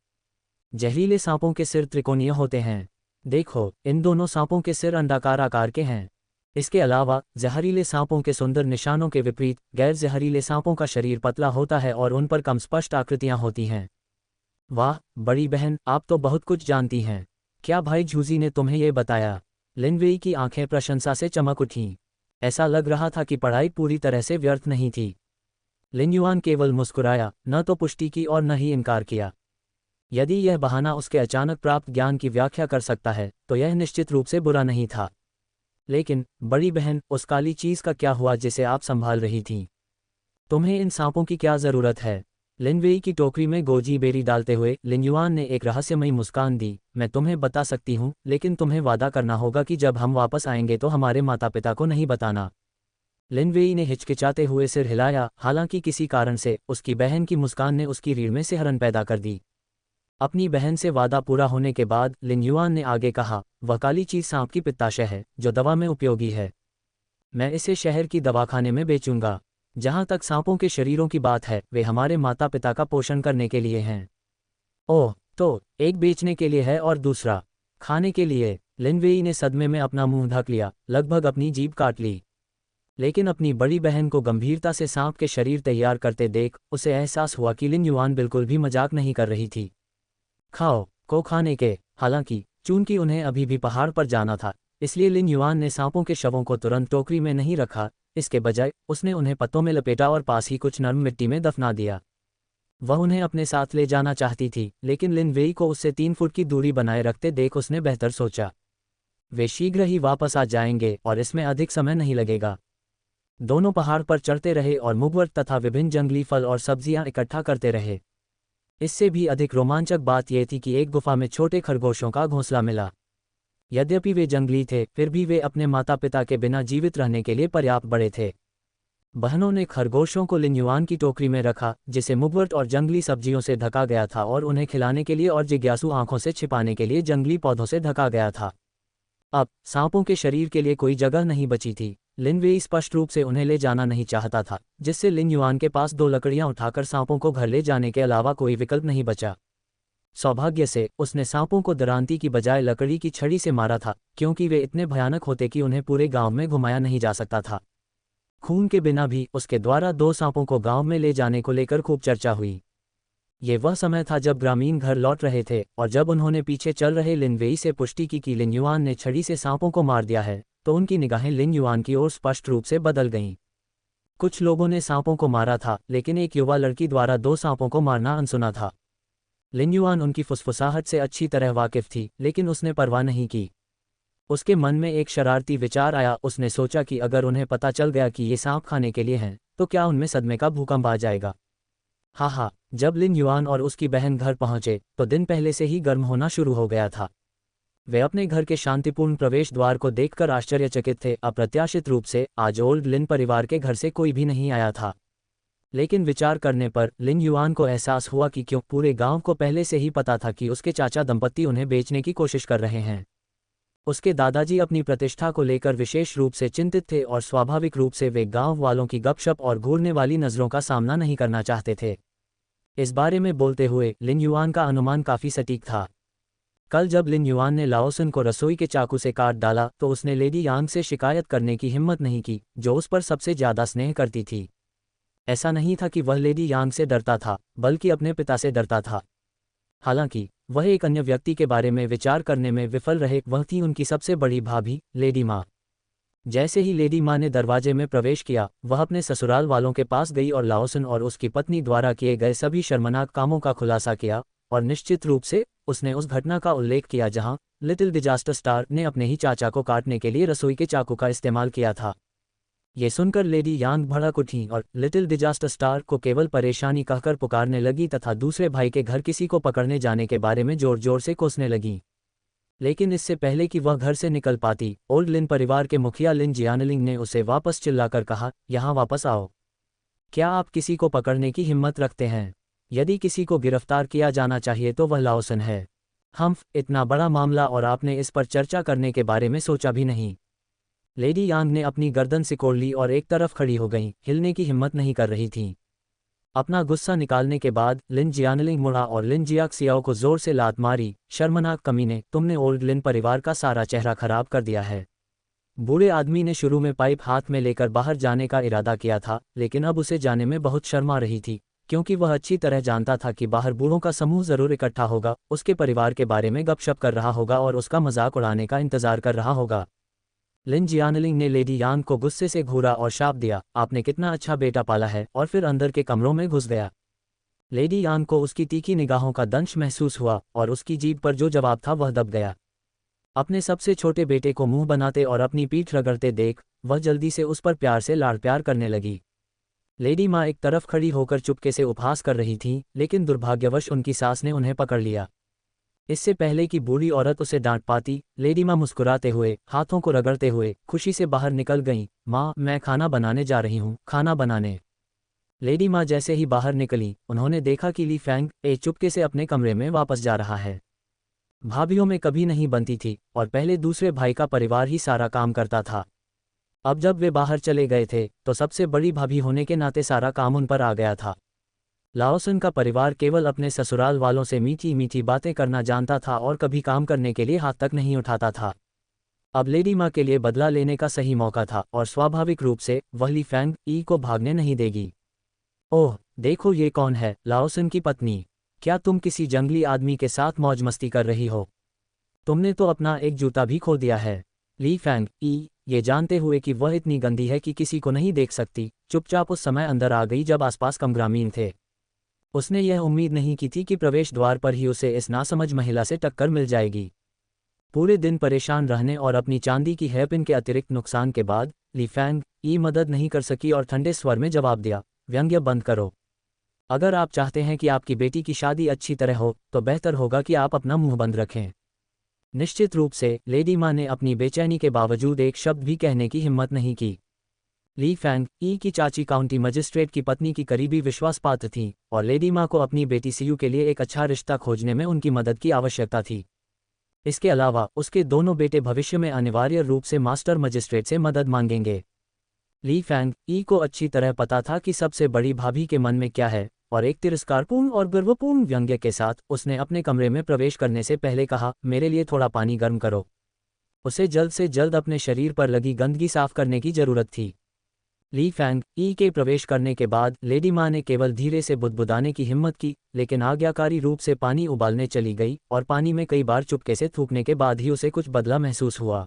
जहरीले सांपों के सिर त्रिकोणीय होते हैं। देखो, इन दोनों सांपों के सिर अंडाकार आकार के हैं। इसके अलावा जहरीले सांपों के सुंदर निशानों के विपरीत गैर जहरीले सांपों का शरीर पतला होता है और उन पर कम स्पष्ट आकृतियां होती हैं। वाह बड़ी बहन, आप तो बहुत कुछ जानती हैं। क्या भाई झूजी ने तुम्हें ये बताया? लिन वेई की आंखें प्रशंसा से चमक उठीं। ऐसा लग रहा था कि पढ़ाई पूरी तरह से व्यर्थ नहीं थी। लिन युआन केवल मुस्कुराया, न तो पुष्टि की और न ही इनकार किया। यदि यह बहाना उसके अचानक प्राप्त ज्ञान की व्याख्या कर सकता है, तो यह निश्चित रूप से बुरा नहीं था। लेकिन बड़ी बहन, उस काली चीज का क्या हुआ जिसे आप संभाल रही थीं? तुम्हें इन सांपों की क्या जरूरत है? लिन वेई की टोकरी में गोजी बेरी डालते हुए लिन युआन ने एक रहस्यमयी मुस्कान दी। मैं तुम्हें बता सकती हूँ, लेकिन तुम्हें वादा करना होगा कि जब हम वापस आएंगे तो हमारे माता पिता को नहीं बताना। लिन वेई ने हिचकिचाते हुए सिर हिलाया, हालांकि किसी कारण से उसकी बहन की मुस्कान ने उसकी रीढ़ में सिहरन पैदा कर दी। अपनी बहन से वादा पूरा होने के बाद लिन युआन ने आगे कहा, वह काली चीज सांप की पित्ताशय है, जो दवा में उपयोगी है। मैं इसे शहर की दवाखाने में बेचूंगा। जहां तक सांपों के शरीरों की बात है, वे हमारे माता पिता का पोषण करने के लिए हैं। ओह, तो एक बेचने के लिए है और दूसरा खाने के लिए? लिन वेई ने सदमे में अपना मुंह ढक लिया, लगभग अपनी जीभ काट ली। लेकिन अपनी बड़ी बहन को गंभीरता से सांप के शरीर तैयार करते देख उसे एहसास हुआ कि लिन युआन बिल्कुल भी मजाक नहीं कर रही थी। खाओ को खाने के। हालांकि चूंकि उन्हें अभी भी पहाड़ पर जाना था, इसलिए लिन युआन ने सांपों के शवों को तुरंत टोकरी में नहीं रखा। इसके बजाय उसने उन्हें पत्तों में लपेटा और पास ही कुछ नर्म मिट्टी में दफना दिया। वह उन्हें अपने साथ ले जाना चाहती थी, लेकिन लिन वेई को उससे 3 फुट की दूरी बनाए रखते देख उसने बेहतर सोचा। वे शीघ्र ही वापस आ जाएंगे और इसमें अधिक समय नहीं लगेगा। दोनों पहाड़ पर चढ़ते रहे और मुगवर तथा विभिन्न जंगली फल और सब्जियां इकट्ठा करते रहे। इससे भी अधिक रोमांचक बात यह थी कि एक गुफा में छोटे खरगोशों का घोंसला मिला। यद्यपि वे जंगली थे, फिर भी वे अपने माता पिता के बिना जीवित रहने के लिए पर्याप्त बड़े थे। बहनों ने खरगोशों को लिन युआन की टोकरी में रखा, जिसे मुगवर्ट और जंगली सब्जियों से ढका गया था, और उन्हें खिलाने के लिए और जिज्ञासु आंखों से छिपाने के लिए जंगली पौधों से ढका गया था। अब सांपों के शरीर के लिए कोई जगह नहीं बची थी। लिन वेई स्पष्ट रूप से उन्हें ले जाना नहीं चाहता था, जिससे लिन युआन के पास 2 लकड़ियां उठाकर सांपों को घर ले जाने के अलावा कोई विकल्प नहीं बचा। सौभाग्य से उसने सांपों को दरांती की बजाय लकड़ी की छड़ी से मारा था, क्योंकि वे इतने भयानक होते कि उन्हें पूरे गांव में घुमाया नहीं जा सकता था। खून के बिना भी उसके द्वारा 2 सांपों को गांव में ले जाने को लेकर खूब चर्चा हुई। ये वह समय था जब ग्रामीण घर लौट रहे थे, और जब उन्होंने पीछे चल रहे लिन वेई से पुष्टि की कि लिन युआन ने छड़ी से सांपों को मार दिया है, तो उनकी निगाहें लिन युआन की ओर स्पष्ट रूप से बदल गईं। कुछ लोगों ने सांपों को मारा था, लेकिन एक युवा लड़की द्वारा 2 सांपों को मारना अनसुना था। लिन युआन उनकी फुसफुसाहट से अच्छी तरह वाकिफ थी, लेकिन उसने परवाह नहीं की। उसके मन में एक शरारती विचार आया। उसने सोचा कि अगर उन्हें पता चल गया कि ये सांप खाने के लिए हैं, तो क्या उनमें सदमे का भूकंप आ जाएगा। हाँ, जब लिन युआन और उसकी बहन घर पहुंचे तो दिन पहले से ही गर्म होना शुरू हो गया था। वे अपने घर के शांतिपूर्ण प्रवेश द्वार को देखकर आश्चर्यचकित थे। अप्रत्याशित रूप से आज ओल्ड लिन परिवार के घर से कोई भी नहीं आया था। लेकिन विचार करने पर लिन युआन को एहसास हुआ कि क्यों पूरे गांव को पहले से ही पता था कि उसके चाचा दंपत्ति उन्हें बेचने की कोशिश कर रहे हैं। उसके दादाजी अपनी प्रतिष्ठा को लेकर विशेष रूप से चिंतित थे, और स्वाभाविक रूप से वे गांव वालों की गपशप और घूरने वाली नज़रों का सामना नहीं करना चाहते थे। इस बारे में बोलते हुए लिन युआन का अनुमान काफ़ी सटीक था। कल जब लिन युआन ने लाओसन को रसोई के चाकू से काट डाला, तो उसने लेडी यांग से शिकायत करने की हिम्मत नहीं की, जो उस पर सबसे ज़्यादा स्नेह करती थी। ऐसा नहीं था कि वह लेडी यांग से डरता था, बल्कि अपने पिता से डरता था। हालांकि वह एक अन्य व्यक्ति के बारे में विचार करने में विफल रहे, वह थी उनकी सबसे बड़ी भाभी लेडी माँ। जैसे ही लेडी माँ ने दरवाजे में प्रवेश किया, वह अपने ससुराल वालों के पास गई और लाओसन और उसकी पत्नी द्वारा किए गए सभी शर्मनाक कामों का खुलासा किया, और निश्चित रूप से उसने उस घटना का उल्लेख किया जहां लिटिल डिजास्टर स्टार ने अपने ही चाचा को काटने के लिए रसोई के चाकू का इस्तेमाल किया था। ये सुनकर लेडी यांग भड़क उठी और लिटिल डिजास्टर स्टार को केवल परेशानी कहकर पुकारने लगी तथा दूसरे भाई के घर किसी को पकड़ने जाने के बारे में जोर जोर से कोसने लगी। लेकिन इससे पहले कि वह घर से निकल पाती, ओल्ड लिन परिवार के मुखिया लिन जियानलिंग ने उसे वापस चिल्लाकर कहा, यहाँ वापस आओ। क्या आप किसी को पकड़ने की हिम्मत रखते हैं? यदि किसी को गिरफ्तार किया जाना चाहिए तो वह लाओसन है। इतना बड़ा मामला और आपने इस पर चर्चा करने के बारे में सोचा भी नहीं। लेडी यांग ने अपनी गर्दन सिकोड़ ली और एक तरफ खड़ी हो गई, हिलने की हिम्मत नहीं कर रही थी। अपना गुस्सा निकालने के बाद लिन जियानलिंग मुड़ा और लिन जियाक सियाओ को जोर से लात मारी। शर्मनाक कमीने, तुमने ओल्ड लिन परिवार का सारा चेहरा खराब कर दिया है। बूढ़े आदमी ने शुरू में पाइप हाथ में लेकर बाहर जाने का इरादा किया था, लेकिन अब उसे जाने में बहुत शर्म आ रही थी, क्योंकि वह अच्छी तरह जानता था कि बाहर बूढ़ों का समूह जरूर इकट्ठा होगा, उसके परिवार के बारे में गपशप कर रहा होगा और उसका मजाक उड़ाने का इंतजार कर रहा होगा। लिन जियानलिंग ने लेडी यांग को गुस्से से घूरा और शाप दिया, आपने कितना अच्छा बेटा पाला है, और फिर अंदर के कमरों में घुस गया। लेडी यांग को उसकी तीखी निगाहों का दंश महसूस हुआ, और उसकी जीभ पर जो जवाब था वह दब गया। अपने सबसे छोटे बेटे को मुंह बनाते और अपनी पीठ रगड़ते देख वह जल्दी से उस पर प्यार से लाड़ प्यार करने लगी। लेडी माँ एक तरफ खड़ी होकर चुपके से उपहास कर रही थीं, लेकिन दुर्भाग्यवश उनकी सास ने उन्हें पकड़ लिया। इससे पहले कि बूढ़ी औरत उसे डांट पाती, लेडी माँ मुस्कुराते हुए, हाथों को रगड़ते हुए खुशी से बाहर निकल गईं। माँ, मैं खाना बनाने जा रही हूँ, खाना बनाने। लेडी माँ जैसे ही बाहर निकली, उन्होंने देखा कि ली फैंग चुपके से अपने कमरे में वापस जा रहा है। भाभीयों में कभी नहीं बनती थी, और पहले दूसरे भाई का परिवार ही सारा काम करता था। अब जब वे बाहर चले गए थे, तो सबसे बड़ी भाभी होने के नाते सारा काम उन पर आ गया था। लाओसन का परिवार केवल अपने ससुराल वालों से मीठी मीठी बातें करना जानता था और कभी काम करने के लिए हाथ तक नहीं उठाता था। अब लेडी माँ के लिए बदला लेने का सही मौका था, और स्वाभाविक रूप से वह ली फैंग को भागने नहीं देगी। ओह, देखो ये कौन है, लाओसन की पत्नी। क्या तुम किसी जंगली आदमी के साथ मौज मस्ती कर रही हो? तुमने तो अपना एक जूता भी खो दिया है। ली फैंग ये जानते हुए कि वह इतनी गंदी है कि किसी को नहीं देख सकती, चुपचाप उस समय अंदर आ गई जब आसपास कम ग्रामीण थे। उसने यह उम्मीद नहीं की थी कि प्रवेश द्वार पर ही उसे इस नासमझ महिला से टक्कर मिल जाएगी। पूरे दिन परेशान रहने और अपनी चांदी की हेयरपिन के अतिरिक्त नुकसान के बाद ली फैंग मदद नहीं कर सकी और ठंडे स्वर में जवाब दिया, व्यंग्य बंद करो। अगर आप चाहते हैं कि आपकी बेटी की शादी अच्छी तरह हो, तो बेहतर होगा कि आप अपना मुंह बंद रखें। निश्चित रूप से लेडी माँ ने अपनी बेचैनी के बावजूद एक शब्द भी कहने की हिम्मत नहीं की। ली फैंग ई की चाची काउंटी मजिस्ट्रेट की पत्नी की करीबी विश्वासपात्र थीं और लेडी माँ को अपनी बेटी सीयू के लिए एक अच्छा रिश्ता खोजने में उनकी मदद की आवश्यकता थी। इसके अलावा उसके दोनों बेटे भविष्य में अनिवार्य रूप से मास्टर मजिस्ट्रेट से मदद मांगेंगे। ली फैंग ई को अच्छी तरह पता था कि सबसे बड़ी भाभी के मन में क्या है, और एक तिरस्कारपूर्ण और गर्वपूर्ण व्यंग्य के साथ उसने अपने कमरे में प्रवेश करने से पहले कहा, मेरे लिए थोड़ा पानी गर्म करो। उसे जल्द से जल्द अपने शरीर पर लगी गंदगी साफ करने की जरूरत थी। ली फैंग ई के प्रवेश करने के बाद लेडी माँ ने केवल धीरे से बुदबुदाने की हिम्मत की, लेकिन आज्ञाकारी रूप से पानी उबालने चली गई और पानी में कई बार चुपके से थूकने के बाद ही उसे कुछ बदला महसूस हुआ।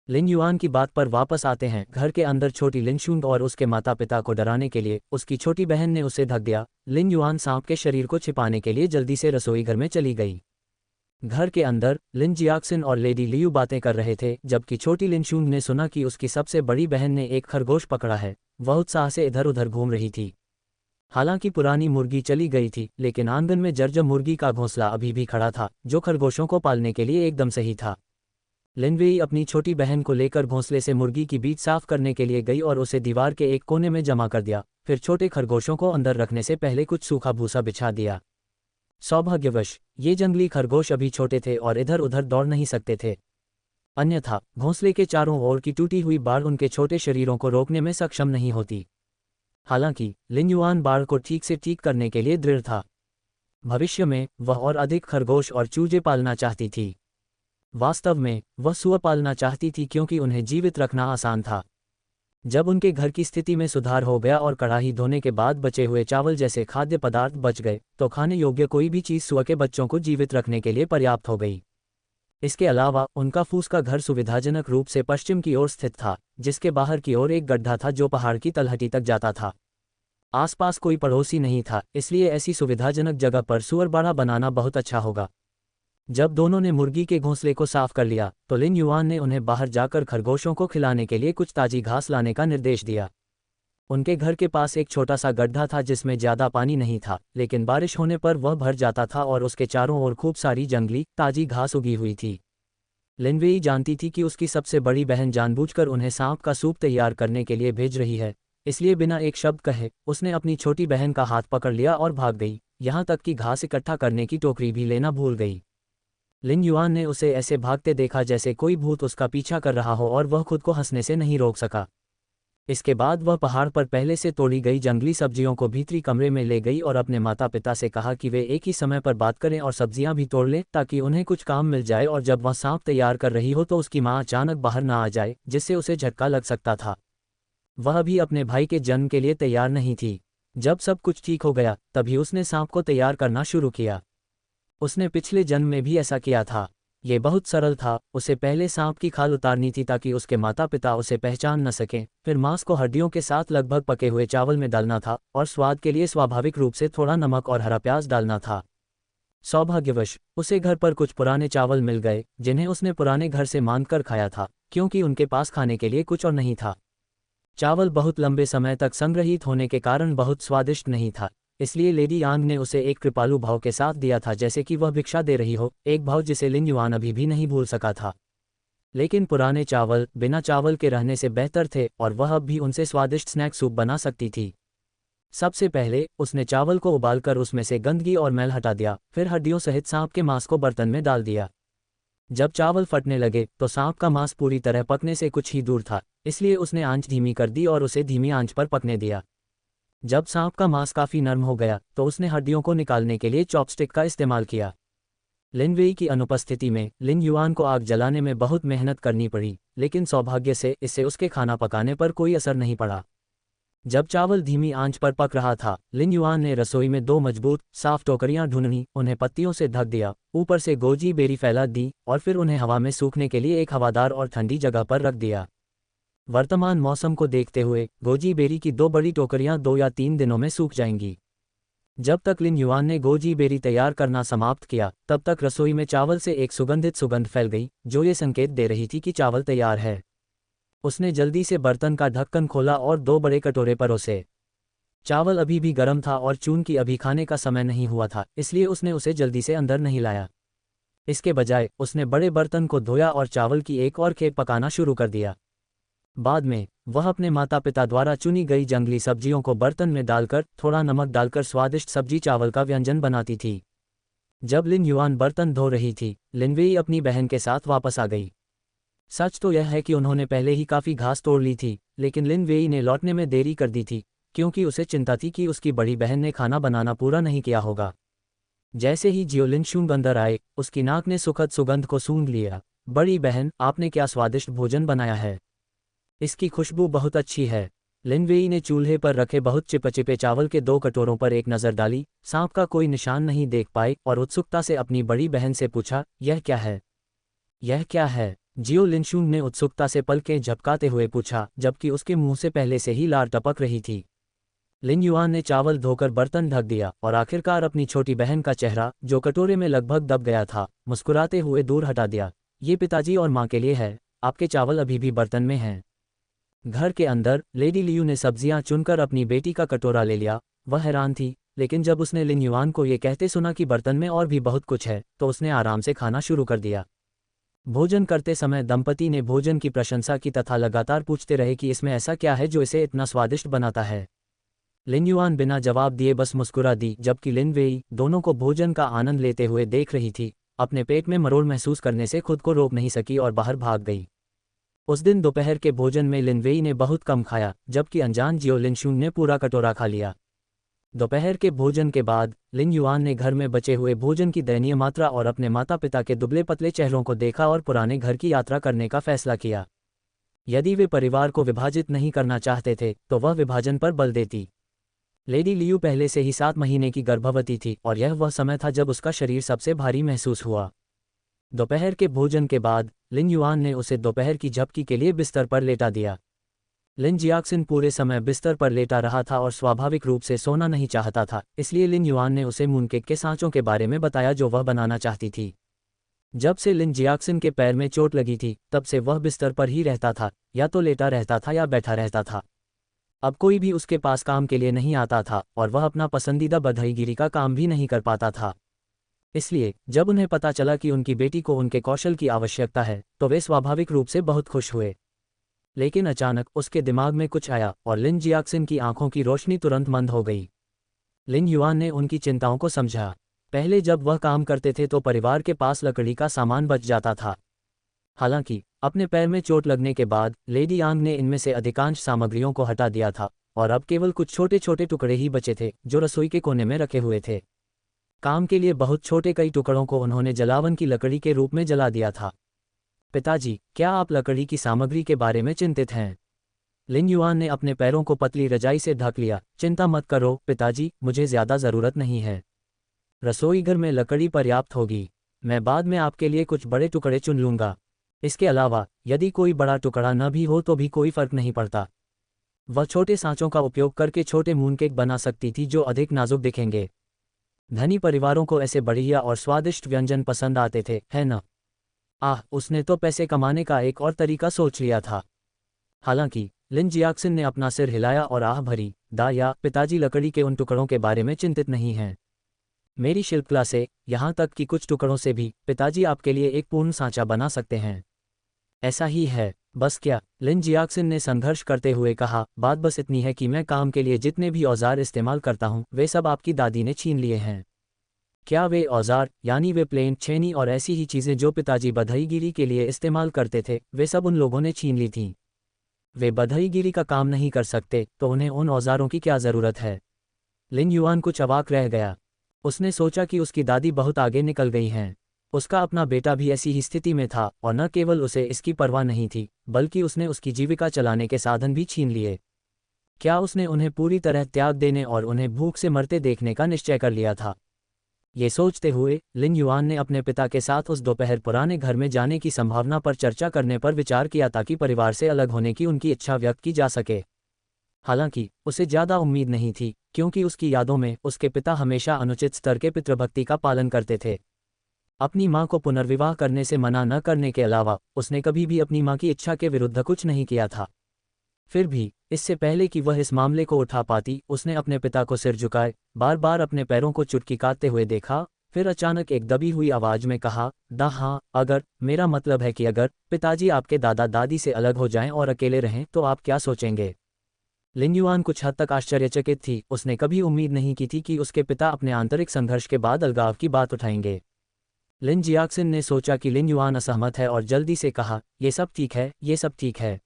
लिन युआन की बात पर वापस आते हैं। घर के अंदर छोटी लिन शुंग और उसके माता पिता को डराने के लिए उसकी छोटी बहन ने उसे ढक दिया। लिन युआन सांप के शरीर को छिपाने के लिए जल्दी से रसोई घर में चली गई। घर के अंदर लिन जियाक्सिन और लेडी लियू बातें कर रहे थे, जबकि छोटी लिन शुंग ने सुना कि उसकी सबसे बड़ी बहन ने एक खरगोश पकड़ा है। वह उत्साह से इधर उधर घूम रही थी। हालांकि पुरानी मुर्गी चली गई थी, लेकिन आंगन में जर्जर मुर्गी का घोंसला अभी भी खड़ा था, जो खरगोशों को पालने के लिए एकदम सही था। लिनवेई अपनी छोटी बहन को लेकर घोंसले से मुर्गी की बीज साफ करने के लिए गई और उसे दीवार के एक कोने में जमा कर दिया। फिर छोटे खरगोशों को अंदर रखने से पहले कुछ सूखा भूसा बिछा दिया। सौभाग्यवश ये जंगली खरगोश अभी छोटे थे और इधर उधर दौड़ नहीं सकते थे, अन्यथा घोंसले के चारों ओर की टूटी हुई बाड़ उनके छोटे शरीरों को रोकने में सक्षम नहीं होती। हालांकि लिन युआन बाड़ को ठीक से ठीक करने के लिए दृढ़ था। भविष्य में वह और अधिक खरगोश और चूजे पालना चाहती थी। वास्तव में वह सुअर पालना चाहती थी, क्योंकि उन्हें जीवित रखना आसान था। जब उनके घर की स्थिति में सुधार हो गया और कड़ाही धोने के बाद बचे हुए चावल जैसे खाद्य पदार्थ बच गए, तो खाने योग्य कोई भी चीज़ सुअर के बच्चों को जीवित रखने के लिए पर्याप्त हो गई। इसके अलावा उनका फूस का घर सुविधाजनक रूप से पश्चिम की ओर स्थित था, जिसके बाहर की ओर एक गड्ढा था जो पहाड़ की तलहटी तक जाता था। आसपास कोई पड़ोसी नहीं था, इसलिए ऐसी सुविधाजनक जगह पर सुअर बाड़ा बनाना बहुत अच्छा होगा। जब दोनों ने मुर्गी के घोंसले को साफ कर लिया, तो लिन युआन ने उन्हें बाहर जाकर खरगोशों को खिलाने के लिए कुछ ताजी घास लाने का निर्देश दिया। उनके घर के पास एक छोटा सा गड्ढा था जिसमें ज्यादा पानी नहीं था, लेकिन बारिश होने पर वह भर जाता था और उसके चारों ओर खूब सारी जंगली ताजी घास उगी हुई थी। लिनवेई जानती थी कि उसकी सबसे बड़ी बहन जानबूझकर उन्हें सांप का सूप तैयार करने के लिए भेज रही है, इसलिए बिना एक शब्द कहे उसने अपनी छोटी बहन का हाथ पकड़ लिया और भाग गई, यहाँ तक कि घास इकट्ठा करने की टोकरी भी लेना भूल गई। लिन युआन ने उसे ऐसे भागते देखा जैसे कोई भूत उसका पीछा कर रहा हो, और वह खुद को हंसने से नहीं रोक सका। इसके बाद वह पहाड़ पर पहले से तोड़ी गई जंगली सब्जियों को भीतरी कमरे में ले गई और अपने माता पिता से कहा कि वे एक ही समय पर बात करें और सब्जियां भी तोड़ लें, ताकि उन्हें कुछ काम मिल जाए और जब वह सांप तैयार कर रही हो तो उसकी माँ अचानक बाहर ना आ जाए, जिससे उसे झटका लग सकता था। वह भी अपने भाई के जन्म के लिए तैयार नहीं थी। जब सब कुछ ठीक हो गया, तभी उसने सांप को तैयार करना शुरू किया। उसने पिछले जन्म में भी ऐसा किया था। ये बहुत सरल था। उसे पहले सांप की खाल उतारनी थी ताकि उसके माता पिता उसे पहचान न सकें, फिर मांस को हड्डियों के साथ लगभग पके हुए चावल में डालना था और स्वाद के लिए स्वाभाविक रूप से थोड़ा नमक और हरा प्याज डालना था। सौभाग्यवश उसे घर पर कुछ पुराने चावल मिल गए, जिन्हें उसने पुराने घर से मांग कर खाया था, क्योंकि उनके पास खाने के लिए कुछ और नहीं था। चावल बहुत लंबे समय तक संग्रहित होने के कारण बहुत स्वादिष्ट नहीं था, इसलिए लेडी यांग ने उसे एक कृपालु भाव के साथ दिया था, जैसे कि वह भिक्षा दे रही हो, एक भाव जिसे लिन युआन अभी भी नहीं भूल सका था। लेकिन पुराने चावल बिना चावल के रहने से बेहतर थे और वह अब भी उनसे स्वादिष्ट स्नैक सूप बना सकती थी। सबसे पहले उसने चावल को उबालकर उसमें से गंदगी और मैल हटा दिया, फिर हड्डियों सहित सांप के मांस को बर्तन में डाल दिया। जब चावल फटने लगे तो सांप का मांस पूरी तरह पकने से कुछ ही दूर था, इसलिए उसने आंच धीमी कर दी और उसे धीमी आंच पर पकने दिया। जब सांप का मांस काफी नरम हो गया तो उसने हड्डियों को निकालने के लिए चॉपस्टिक का इस्तेमाल किया। लिन वेई की अनुपस्थिति में लिन युआन को आग जलाने में बहुत मेहनत करनी पड़ी, लेकिन सौभाग्य से इससे उसके खाना पकाने पर कोई असर नहीं पड़ा। जब चावल धीमी आंच पर पक रहा था, लिन युआन ने रसोई में 2 मजबूत साफ टोकरियां ढूंढी, उन्हें पत्तियों से ढक दिया, ऊपर से गोजी बेरी फैला दी और फिर उन्हें हवा में सूखने के लिए एक हवादार और ठंडी जगह पर रख दिया। वर्तमान मौसम को देखते हुए गोजी बेरी की 2 बड़ी टोकरियां 2 या 3 दिनों में सूख जाएंगी। जब तक लिन युआन ने गोजी बेरी तैयार करना समाप्त किया, तब तक रसोई में चावल से एक सुगंधित सुगंध फैल गई, जो ये संकेत दे रही थी कि चावल तैयार है। उसने जल्दी से बर्तन का ढक्कन खोला और 2 बड़े कटोरे परोसे। चावल अभी भी गर्म था और चून की अभी खाने का समय नहीं हुआ था, इसलिए उसने उसे जल्दी से अंदर नहीं लाया। इसके बजाय उसने बड़े बर्तन को धोया और चावल की एक और खेप पकाना शुरू कर दिया। बाद में वह अपने माता पिता द्वारा चुनी गई जंगली सब्जियों को बर्तन में डालकर थोड़ा नमक डालकर स्वादिष्ट सब्जी चावल का व्यंजन बनाती थी। जब लिन युआन बर्तन धो रही थी, लिन वेई अपनी बहन के साथ वापस आ गई। सच तो यह है कि उन्होंने पहले ही काफ़ी घास तोड़ ली थी, लेकिन लिन वेई ने लौटने में देरी कर दी थी, क्योंकि उसे चिंता थी कि उसकी बड़ी बहन ने खाना बनाना पूरा नहीं किया होगा। जैसे ही जियो लिनशुंग अंदर आए, उसकी नाक ने सुखद सुगंध को सूंघ लिया। बड़ी बहन, आपने क्या स्वादिष्ट भोजन बनाया है। इसकी खुशबू बहुत अच्छी है। लिन वेई ने चूल्हे पर रखे बहुत चिपचिपे चावल के 2 कटोरों पर एक नज़र डाली, सांप का कोई निशान नहीं देख पाई और उत्सुकता से अपनी बड़ी बहन से पूछा, यह क्या है? यह क्या है? जियो लिनशुंग ने उत्सुकता से पलकें झपकाते हुए पूछा, जबकि उसके मुंह से पहले से ही लार टपक रही थी। लिन युआन ने चावल धोकर बर्तन ढक दिया और आखिरकार अपनी छोटी बहन का चेहरा, जो कटोरे में लगभग दब गया था, मुस्कुराते हुए दूर हटा दिया। ये पिताजी और माँ के लिए है, आपके चावल अभी भी बर्तन में हैं। घर के अंदर लेडी लियू ने सब्जियां चुनकर अपनी बेटी का कटोरा ले लिया। वह हैरान थी, लेकिन जब उसने लिन युआन को ये कहते सुना कि बर्तन में और भी बहुत कुछ है, तो उसने आराम से खाना शुरू कर दिया। भोजन करते समय दंपति ने भोजन की प्रशंसा की तथा लगातार पूछते रहे कि इसमें ऐसा क्या है जो इसे इतना स्वादिष्ट बनाता है। लिन युआन बिना जवाब दिए बस मुस्कुरा दी, जबकि लिन वेई दोनों को भोजन का आनंद लेते हुए देख रही थी। अपने पेट में मरोड़ महसूस करने से खुद को रोक नहीं सकी और बाहर भाग गई। उस दिन दोपहर के भोजन में लिन वेई ने बहुत कम खाया, जबकि अनजान जियो लिनशुंग ने पूरा कटोरा खा लिया। दोपहर के भोजन के बाद लिन युआन ने घर में बचे हुए भोजन की दयनीय मात्रा और अपने माता पिता के दुबले पतले चेहरों को देखा और पुराने घर की यात्रा करने का फैसला किया। यदि वे परिवार को विभाजित नहीं करना चाहते थे, तो वह विभाजन पर बल देती। लेडी लियू पहले से ही 7 महीने की गर्भवती थी और यह वह समय था जब उसका शरीर सबसे भारी महसूस हुआ। दोपहर के भोजन के बाद लिन युआन ने उसे दोपहर की झपकी के लिए बिस्तर पर लेटा दिया। लिन जियाक्सिन पूरे समय बिस्तर पर लेटा रहा था और स्वाभाविक रूप से सोना नहीं चाहता था, इसलिए लिन युआन ने उसे मूनकेक के सांचों के बारे में बताया जो वह बनाना चाहती थी। जब से लिन जियाक्सिन के पैर में चोट लगी थी, तब से वह बिस्तर पर ही रहता था, या तो लेटा रहता था या बैठा रहता था। अब कोई भी उसके पास काम के लिए नहीं आता था और वह अपना पसंदीदा बधाईगिरी का काम भी नहीं कर पाता था। इसलिए जब उन्हें पता चला कि उनकी बेटी को उनके कौशल की आवश्यकता है, तो वे स्वाभाविक रूप से बहुत खुश हुए। लेकिन अचानक उसके दिमाग में कुछ आया और लिन जियाक्सिन की आंखों की रोशनी तुरंत मंद हो गई। लिन युआन ने उनकी चिंताओं को समझा। पहले जब वह काम करते थे तो परिवार के पास लकड़ी का सामान बच जाता था। हालांकि अपने पैर में चोट लगने के बाद लेडी यांग ने इनमें से अधिकांश सामग्रियों को हटा दिया था और अब केवल कुछ छोटे छोटे टुकड़े ही बचे थे जो रसोई के कोने में रखे हुए थे। काम के लिए बहुत छोटे कई टुकड़ों को उन्होंने जलावन की लकड़ी के रूप में जला दिया था। पिताजी, क्या आप लकड़ी की सामग्री के बारे में चिंतित हैं? लिन युआन ने अपने पैरों को पतली रजाई से ढक लिया। चिंता मत करो पिताजी, मुझे ज्यादा जरूरत नहीं है। रसोई घर में लकड़ी पर्याप्त होगी। मैं बाद में आपके लिए कुछ बड़े टुकड़े चुन लूंगा। इसके अलावा यदि कोई बड़ा टुकड़ा न भी हो तो भी कोई फर्क नहीं पड़ता। वह छोटे सांचों का उपयोग करके छोटे मूनकेक बना सकती थी जो अधिक नाजुक दिखेंगे। धनी परिवारों को ऐसे बढ़िया और स्वादिष्ट व्यंजन पसंद आते थे, है न? उसने तो पैसे कमाने का एक और तरीका सोच लिया था। हालांकि लिन जियाक्सिन ने अपना सिर हिलाया और आह भरी, पिताजी लकड़ी के उन टुकड़ों के बारे में चिंतित नहीं हैं। मेरी शिल्पकला से, यहाँ तक कि कुछ टुकड़ों से भी, पिताजी आपके लिए एक पूर्ण सांचा बना सकते हैं। ऐसा ही है, बस क्या? लिन जियाक्सिन ने संघर्ष करते हुए कहा, बात बस इतनी है कि मैं काम के लिए जितने भी औजार इस्तेमाल करता हूँ वे सब आपकी दादी ने छीन लिए हैं। क्या वे औजार, यानी वे प्लेन, छेनी और ऐसी ही चीज़ें जो पिताजी बधाईगिरी के लिए इस्तेमाल करते थे, वे सब उन लोगों ने छीन ली थीं। वे बधाईगिरी का काम नहीं कर सकते तो उन्हें उन औजारों की क्या ज़रूरत है? लिन युआन कुछ अवाक रह गया। उसने सोचा कि उसकी दादी बहुत आगे निकल गई हैं। उसका अपना बेटा भी ऐसी ही स्थिति में था और न केवल उसे इसकी परवाह नहीं थी, बल्कि उसने उसकी जीविका चलाने के साधन भी छीन लिए। क्या उसने उन्हें पूरी तरह त्याग देने और उन्हें भूख से मरते देखने का निश्चय कर लिया था? ये सोचते हुए लिन युआन ने अपने पिता के साथ उस दोपहर पुराने घर में जाने की संभावना पर चर्चा करने पर विचार किया ताकि परिवार से अलग होने की उनकी इच्छा व्यक्त की जा सके। हालांकि उसे ज़्यादा उम्मीद नहीं थी, क्योंकि उसकी यादों में उसके पिता हमेशा अनुचित स्तर के पितृभक्ति का पालन करते थे। अपनी मां को पुनर्विवाह करने से मना न करने के अलावा उसने कभी भी अपनी मां की इच्छा के विरुद्ध कुछ नहीं किया था। फिर भी इससे पहले कि वह इस मामले को उठा पाती, उसने अपने पिता को सिर झुकाए बार बार अपने पैरों को चुटकी काटते हुए देखा फिर अचानक एक दबी हुई आवाज में कहा, दा हाँ, अगर, मेरा मतलब है कि अगर पिताजी आपके दादा दादी से अलग हो जाएं और अकेले रहें तो आप क्या सोचेंगे। लिन युआन कुछ हद तक आश्चर्यचकित थी, उसने कभी उम्मीद नहीं की थी कि उसके पिता अपने आंतरिक संघर्ष के बाद अलगाव की बात उठाएंगे। लिन जियाक्सिन ने सोचा कि लिन युआन असहमत है और जल्दी से कहा, ये सब ठीक है, ये सब ठीक है।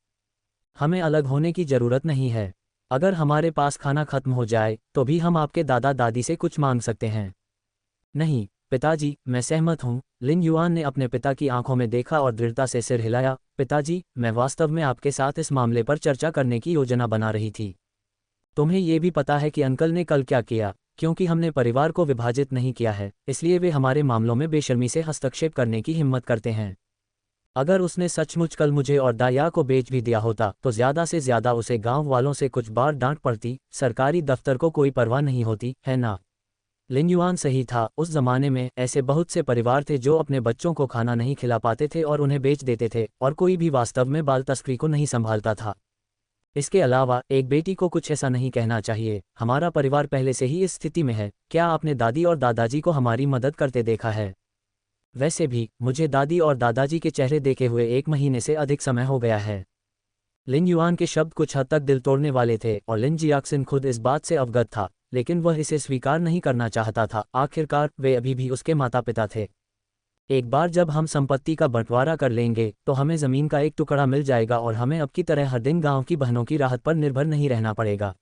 हमें अलग होने की जरूरत नहीं है। अगर हमारे पास खाना खत्म हो जाए तो भी हम आपके दादा दादी से कुछ मांग सकते हैं। नहीं पिताजी, मैं सहमत हूँ। लिन युआन ने अपने पिता की आंखों में देखा और दृढ़ता से सिर हिलाया। पिताजी, मैं वास्तव में आपके साथ इस मामले पर चर्चा करने की योजना बना रही थी। तुम्हें ये भी पता है कि अंकल ने कल क्या किया। क्योंकि हमने परिवार को विभाजित नहीं किया है, इसलिए वे हमारे मामलों में बेशर्मी से हस्तक्षेप करने की हिम्मत करते हैं। अगर उसने सचमुच कल मुझे और दाया को बेच भी दिया होता तो ज्यादा से ज्यादा उसे गांव वालों से कुछ बार डांट पड़ती, सरकारी दफ्तर को कोई परवाह नहीं होती, है ना। लिन युआन सही था। उस जमाने में ऐसे बहुत से परिवार थे जो अपने बच्चों को खाना नहीं खिला पाते थे और उन्हें बेच देते थे, और कोई भी वास्तव में बाल तस्करी को नहीं संभालता था। इसके अलावा एक बेटी को कुछ ऐसा नहीं कहना चाहिए, हमारा परिवार पहले से ही इस स्थिति में है। क्या आपने दादी और दादाजी को हमारी मदद करते देखा है। वैसे भी मुझे दादी और दादाजी के चेहरे देखे हुए 1 महीने से अधिक समय हो गया है। लिन युआन के शब्द कुछ हद तक दिल तोड़ने वाले थे और लिन जियाक्सिन खुद इस बात से अवगत था, लेकिन वह इसे स्वीकार नहीं करना चाहता था। आखिरकार वे अभी भी उसके माता पिता थे। एक बार जब हम संपत्ति का बंटवारा कर लेंगे तो हमें जमीन का एक टुकड़ा मिल जाएगा और हमें अब की तरह हर दिन गांव की बहनों की राहत पर निर्भर नहीं रहना पड़ेगा।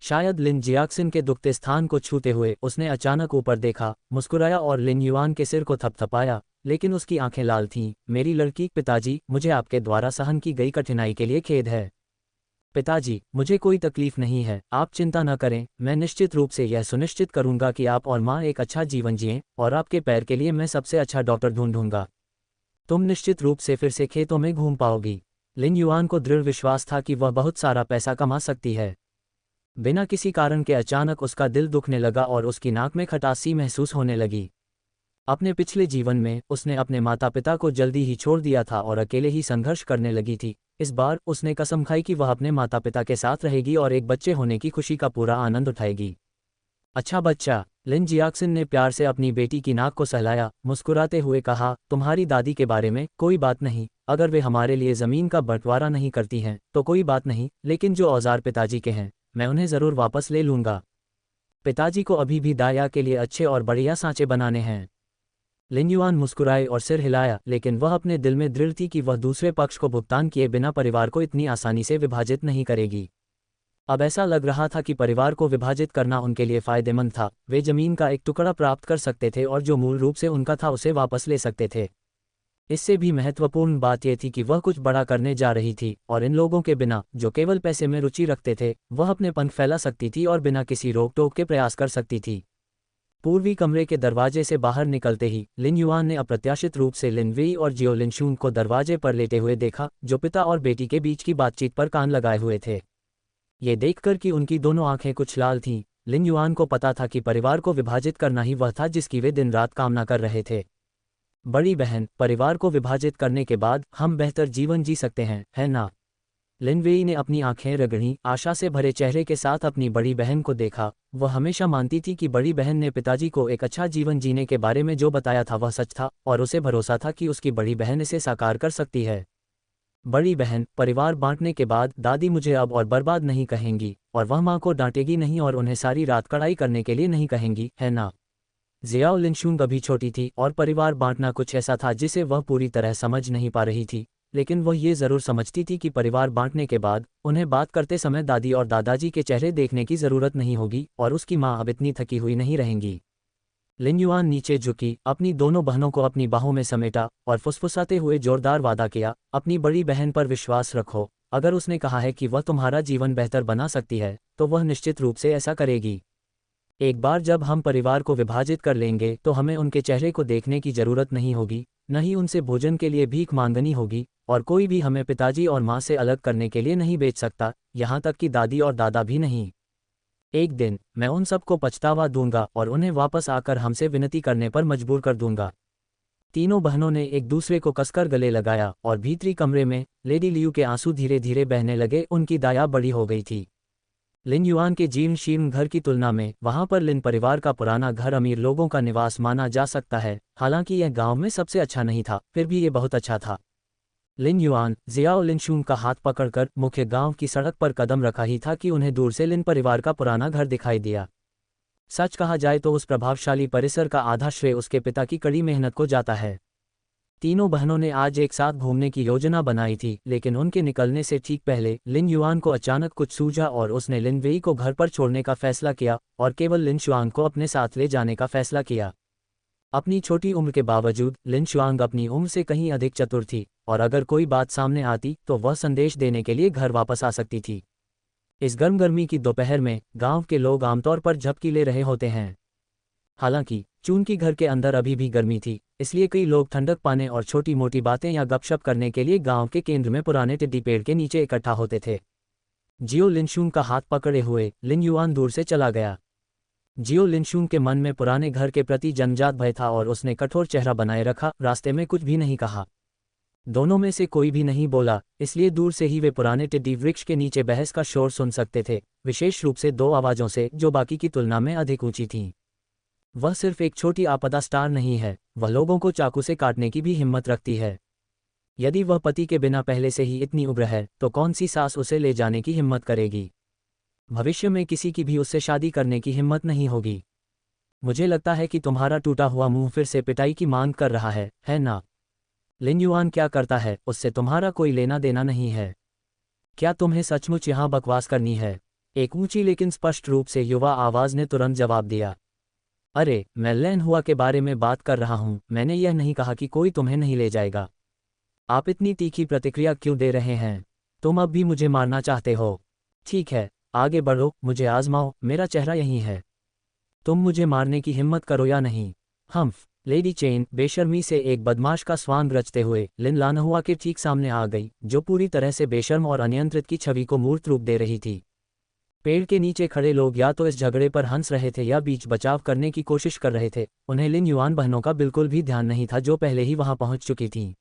शायद लिन जियाक्सिन के दुखते स्थान को छूते हुए उसने अचानक ऊपर देखा, मुस्कुराया और लिन युआन के सिर को थपथपाया, लेकिन उसकी आंखें लाल थीं। मेरी लड़की, पिताजी, मुझे आपके द्वारा सहन की गई कठिनाई के लिए खेद है। पिताजी, मुझे कोई तकलीफ नहीं है, आप चिंता न करें। मैं निश्चित रूप से यह सुनिश्चित करूंगा कि आप और माँ एक अच्छा जीवन जिएं, और आपके पैर के लिए मैं सबसे अच्छा डॉक्टर ढूंढूंगा। तुम निश्चित रूप से फिर से खेतों में घूम पाओगी। लिन युआन को दृढ़ विश्वास था कि वह बहुत सारा पैसा कमा सकती है। बिना किसी कारण के अचानक उसका दिल दुखने लगा और उसकी नाक में खटास सी महसूस होने लगी। अपने पिछले जीवन में उसने अपने माता पिता को जल्दी ही छोड़ दिया था और अकेले ही संघर्ष करने लगी थी। इस बार उसने कसम खाई कि वह अपने माता पिता के साथ रहेगी और एक बच्चे होने की खुशी का पूरा आनंद उठाएगी। अच्छा बच्चा, लिन जियाक्सिन ने प्यार से अपनी बेटी की नाक को सहलाया, मुस्कुराते हुए कहा, तुम्हारी दादी के बारे में कोई बात नहीं। अगर वे हमारे लिए जमीन का बंटवारा नहीं करती हैं तो कोई बात नहीं, लेकिन जो औजार पिताजी के हैं मैं उन्हें जरूर वापस ले लूंगा। पिताजी को अभी भी दाया के लिए अच्छे और बढ़िया सांचे बनाने हैं। लिन युआन मुस्कुराए और सिर हिलाया, लेकिन वह अपने दिल में दृढ़ थी कि वह दूसरे पक्ष को भुगतान किए बिना परिवार को इतनी आसानी से विभाजित नहीं करेगी। अब ऐसा लग रहा था कि परिवार को विभाजित करना उनके लिए फायदेमंद था। वे जमीन का एक टुकड़ा प्राप्त कर सकते थे और जो मूल रूप से उनका था उसे वापस ले सकते थे। इससे भी महत्वपूर्ण बात यह थी कि वह कुछ बड़ा करने जा रही थी, और इन लोगों के बिना, जो केवल पैसे में रुचि रखते थे, वह अपने पंख फैला सकती थी और बिना किसी रोक टोक के प्रयास कर सकती थी। पूर्वी कमरे के दरवाजे से बाहर निकलते ही लिन युआन ने अप्रत्याशित रूप से लिन वेई और जियो लिनशून को दरवाजे पर लेटे हुए देखा, जो पिता और बेटी के बीच की बातचीत पर कान लगाए हुए थे। ये देखकर कि उनकी दोनों आंखें कुछ लाल थीं, लिन युआन को पता था कि परिवार को विभाजित करना ही वह था जिसकी वे दिन रात कामना कर रहे थे। बड़ी बहन, परिवार को विभाजित करने के बाद हम बेहतर जीवन जी सकते हैं, है ना। लिन वेई ने अपनी आंखें रगड़ी, आशा से भरे चेहरे के साथ अपनी बड़ी बहन को देखा। वह हमेशा मानती थी कि बड़ी बहन ने पिताजी को एक अच्छा जीवन जीने के बारे में जो बताया था वह सच था, और उसे भरोसा था कि उसकी बड़ी बहन इसे साकार कर सकती है। बड़ी बहन, परिवार बांटने के बाद दादी मुझे अब और बर्बाद नहीं कहेंगी, और वह माँ को डांटेगी नहीं और उन्हें सारी रात कड़ाई करने के लिए नहीं कहेंगी, है ना। जियाओ लिनशून अभी छोटी थी और परिवार बांटना कुछ ऐसा था जिसे वह पूरी तरह समझ नहीं पा रही थी, लेकिन वह ये जरूर समझती थी कि परिवार बांटने के बाद उन्हें बात करते समय दादी और दादाजी के चेहरे देखने की जरूरत नहीं होगी और उसकी माँ अब इतनी थकी हुई नहीं रहेंगी। लिन युआन नीचे झुकी, अपनी दोनों बहनों को अपनी बाहों में समेटा और फुसफुसाते हुए जोरदार वादा किया, अपनी बड़ी बहन पर विश्वास रखो। अगर उसने कहा है कि वह तुम्हारा जीवन बेहतर बना सकती है तो वह निश्चित रूप से ऐसा करेगी। एक बार जब हम परिवार को विभाजित कर लेंगे तो हमें उनके चेहरे को देखने की जरूरत नहीं होगी, न ही उनसे भोजन के लिए भीख मांगनी होगी, और कोई भी हमें पिताजी और माँ से अलग करने के लिए नहीं बेच सकता, यहाँ तक कि दादी और दादा भी नहीं। एक दिन मैं उन सबको पछतावा दूंगा और उन्हें वापस आकर हमसे विनती करने पर मजबूर कर दूंगा। तीनों बहनों ने एक दूसरे को कसकर गले लगाया और भीतरी कमरे में लेडी लियू के आंसू धीरे धीरे बहने लगे। उनकी दाया बड़ी हो गई थी। लिन युआन के जीर्ण शीर्ण घर की तुलना में वहां पर लिन परिवार का पुराना घर अमीर लोगों का निवास माना जा सकता है। हालांकि यह गांव में सबसे अच्छा नहीं था, फिर भी ये बहुत अच्छा था। लिन युआन जियाओ लिनशुंग का हाथ पकड़कर मुख्य गांव की सड़क पर कदम रखा ही था कि उन्हें दूर से लिन परिवार का पुराना घर दिखाई दिया। सच कहा जाए तो उस प्रभावशाली परिसर का आधा श्रेय उसके पिता की कड़ी मेहनत को जाता है। तीनों बहनों ने आज एक साथ घूमने की योजना बनाई थी, लेकिन उनके निकलने से ठीक पहले लिन युआन को अचानक कुछ सूझा और उसने लिन वेई को घर पर छोड़ने का फैसला किया और केवल लिन शुआंग को अपने साथ ले जाने का फैसला किया। अपनी छोटी उम्र के बावजूद लिन शुआंग अपनी उम्र से कहीं अधिक चतुर थी और अगर कोई बात सामने आती तो वह संदेश देने के लिए घर वापस आ सकती थी। इस गर्मी की दोपहर में गांव के लोग आमतौर पर झपकी ले रहे होते हैं। हालांकि चूंकि घर के अंदर अभी भी गर्मी थी, इसलिए कई लोग ठंडक पाने और छोटी मोटी बातें या गपशप करने के लिए गांव के केंद्र में पुराने टिड्डी पेड़ के नीचे इकट्ठा होते थे। जियो लिनशुंग का हाथ पकड़े हुए लिन युआन दूर से चला गया। जियो लिनशुंग के मन में पुराने घर के प्रति जन्मजात भय था और उसने कठोर चेहरा बनाए रखा, रास्ते में कुछ भी नहीं कहा। दोनों में से कोई भी नहीं बोला, इसलिए दूर से ही वे पुराने टिड्डी वृक्ष के नीचे बहस का शोर सुन सकते थे, विशेष रूप से दो आवाज़ों से जो बाकी की तुलना में अधिक ऊंची थीं। वह सिर्फ एक छोटी आपदा स्टार नहीं है, वह लोगों को चाकू से काटने की भी हिम्मत रखती है। यदि वह पति के बिना पहले से ही इतनी उग्र है तो कौन सी सास उसे ले जाने की हिम्मत करेगी। भविष्य में किसी की भी उससे शादी करने की हिम्मत नहीं होगी। मुझे लगता है कि तुम्हारा टूटा हुआ मुंह फिर से पिटाई की मांग कर रहा है ना? लिन युआन क्या करता है उससे तुम्हारा कोई लेना देना नहीं है। क्या तुम्हें सचमुच यहाँ बकवास करनी है? एक ऊंची लेकिन स्पष्ट रूप से युवा आवाज ने तुरंत जवाब दिया। अरे, मैं लैन हुआ के बारे में बात कर रहा हूँ, मैंने यह नहीं कहा कि कोई तुम्हें नहीं ले जाएगा। आप इतनी तीखी प्रतिक्रिया क्यों दे रहे हैं? तुम अब भी मुझे मारना चाहते हो? ठीक है, आगे बढ़ो, मुझे आजमाओ, मेरा चेहरा यही है। तुम मुझे मारने की हिम्मत करो या नहीं? हम्फ। लेडी चेन बेशर्मी से एक बदमाश का स्वांग रचते हुए लिन लानहुआ के ठीक सामने आ गई, जो पूरी तरह से बेशर्म और अनियंत्रित की छवि को मूर्त रूप दे रही थी। पेड़ के नीचे खड़े लोग या तो इस झगड़े पर हंस रहे थे या बीच बचाव करने की कोशिश कर रहे थे। उन्हें लिन युआन बहनों का बिल्कुल भी ध्यान नहीं था, जो पहले ही वहां पहुंच चुकी थीं।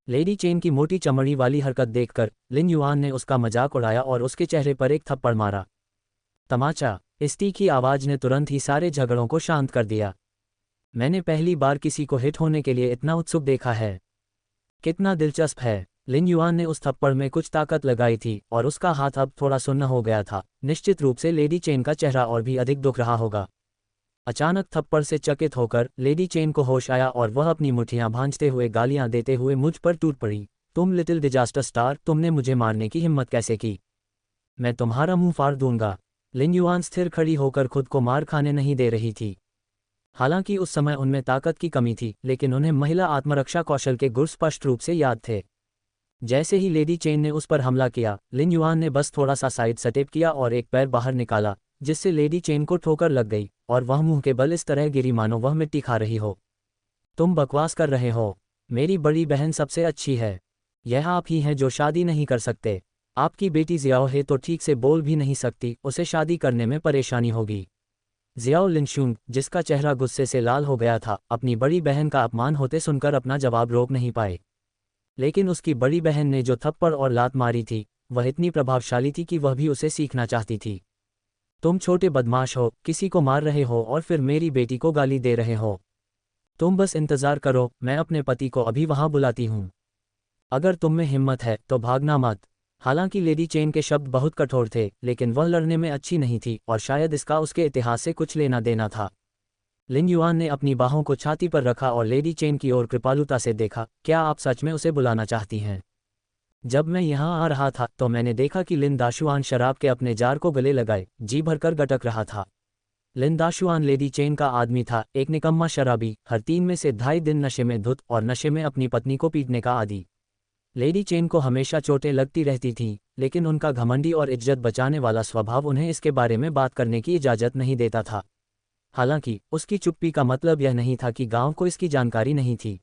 लेडी चेन की मोटी चमड़ी वाली हरकत देखकर लिन युआन ने उसका मजाक उड़ाया और उसके चेहरे पर एक थप्पड़ मारा। तमाचा। इस तीखी आवाज ने तुरंत ही सारे झगड़ों को शांत कर दिया। मैंने पहली बार किसी को हिट होने के लिए इतना उत्सुक देखा है। कितना दिलचस्प है। लिन युआन ने उस थप्पड़ में कुछ ताकत लगाई थी और उसका हाथ अब थोड़ा सुन्न हो गया था। निश्चित रूप से लेडी चेन का चेहरा और भी अधिक दुख रहा होगा। अचानक थप्पड़ से चकित होकर लेडी चेन को होश आया और वह अपनी मुठ्ठियां भांजते हुए गालियां देते हुए मुझ पर टूट पड़ी। तुम लिटिल डिजास्टर स्टार, तुमने मुझे मारने की हिम्मत कैसे की? मैं तुम्हारा मुंह फाड़ दूंगा। लिन युआन स्थिर खड़ी होकर खुद को मार खाने नहीं दे रही थी। हालांकि उस समय उनमें ताकत की कमी थी, लेकिन उन्हें महिला आत्मरक्षा कौशल के गुर स्पष्ट रूप से याद थे। जैसे ही लेडी चेन ने उस पर हमला किया, लिन युआन ने बस थोड़ा सा साइड स्टेप किया और एक पैर बाहर निकाला, जिससे लेडी चेन को ठोकर लग गई और वह मुंह के बल इस तरह गिरी मानो वह मिट्टी खा रही हो। तुम बकवास कर रहे हो। मेरी बड़ी बहन सबसे अच्छी है। यह आप ही हैं जो शादी नहीं कर सकते। आपकी बेटी जियाओ है तो ठीक से बोल भी नहीं सकती, उसे शादी करने में परेशानी होगी। जियाओ लिनशुंग, जिसका चेहरा गुस्से से लाल हो गया था, अपनी बड़ी बहन का अपमान होते सुनकर अपना जवाब रोक नहीं पाए। लेकिन उसकी बड़ी बहन ने जो थप्पड़ और लात मारी थी वह इतनी प्रभावशाली थी कि वह भी उसे सीखना चाहती थी। तुम छोटे बदमाश हो, किसी को मार रहे हो और फिर मेरी बेटी को गाली दे रहे हो। तुम बस इंतजार करो, मैं अपने पति को अभी वहां बुलाती हूं। अगर तुम में हिम्मत है तो भागना मत। हालांकि लेडी चेन के शब्द बहुत कठोर थे, लेकिन वह लड़ने में अच्छी नहीं थी और शायद इसका उसके इतिहास से कुछ लेना देना था। लिन युआन ने अपनी बाहों को छाती पर रखा और लेडी चेन की ओर कृपालुता से देखा। क्या आप सच में उसे बुलाना चाहती हैं? जब मैं यहाँ आ रहा था तो मैंने देखा कि लिन दाशुआन शराब के अपने जार को गले लगाए जी भरकर गटक रहा था। लिन दाशुआन लेडी चेन का आदमी था, एक निकम्मा शराबी, हर 3 में से 2.5 दिन नशे में धुत और नशे में अपनी पत्नी को पीटने का आदी। लेडी चेन को हमेशा चोटें लगती रहती थीं, लेकिन उनका घमंडी और इज्जत बचाने वाला स्वभाव उन्हें इसके बारे में बात करने की इजाज़त नहीं देता था। हालांकि उसकी चुप्पी का मतलब यह नहीं था कि गांव को इसकी जानकारी नहीं थी।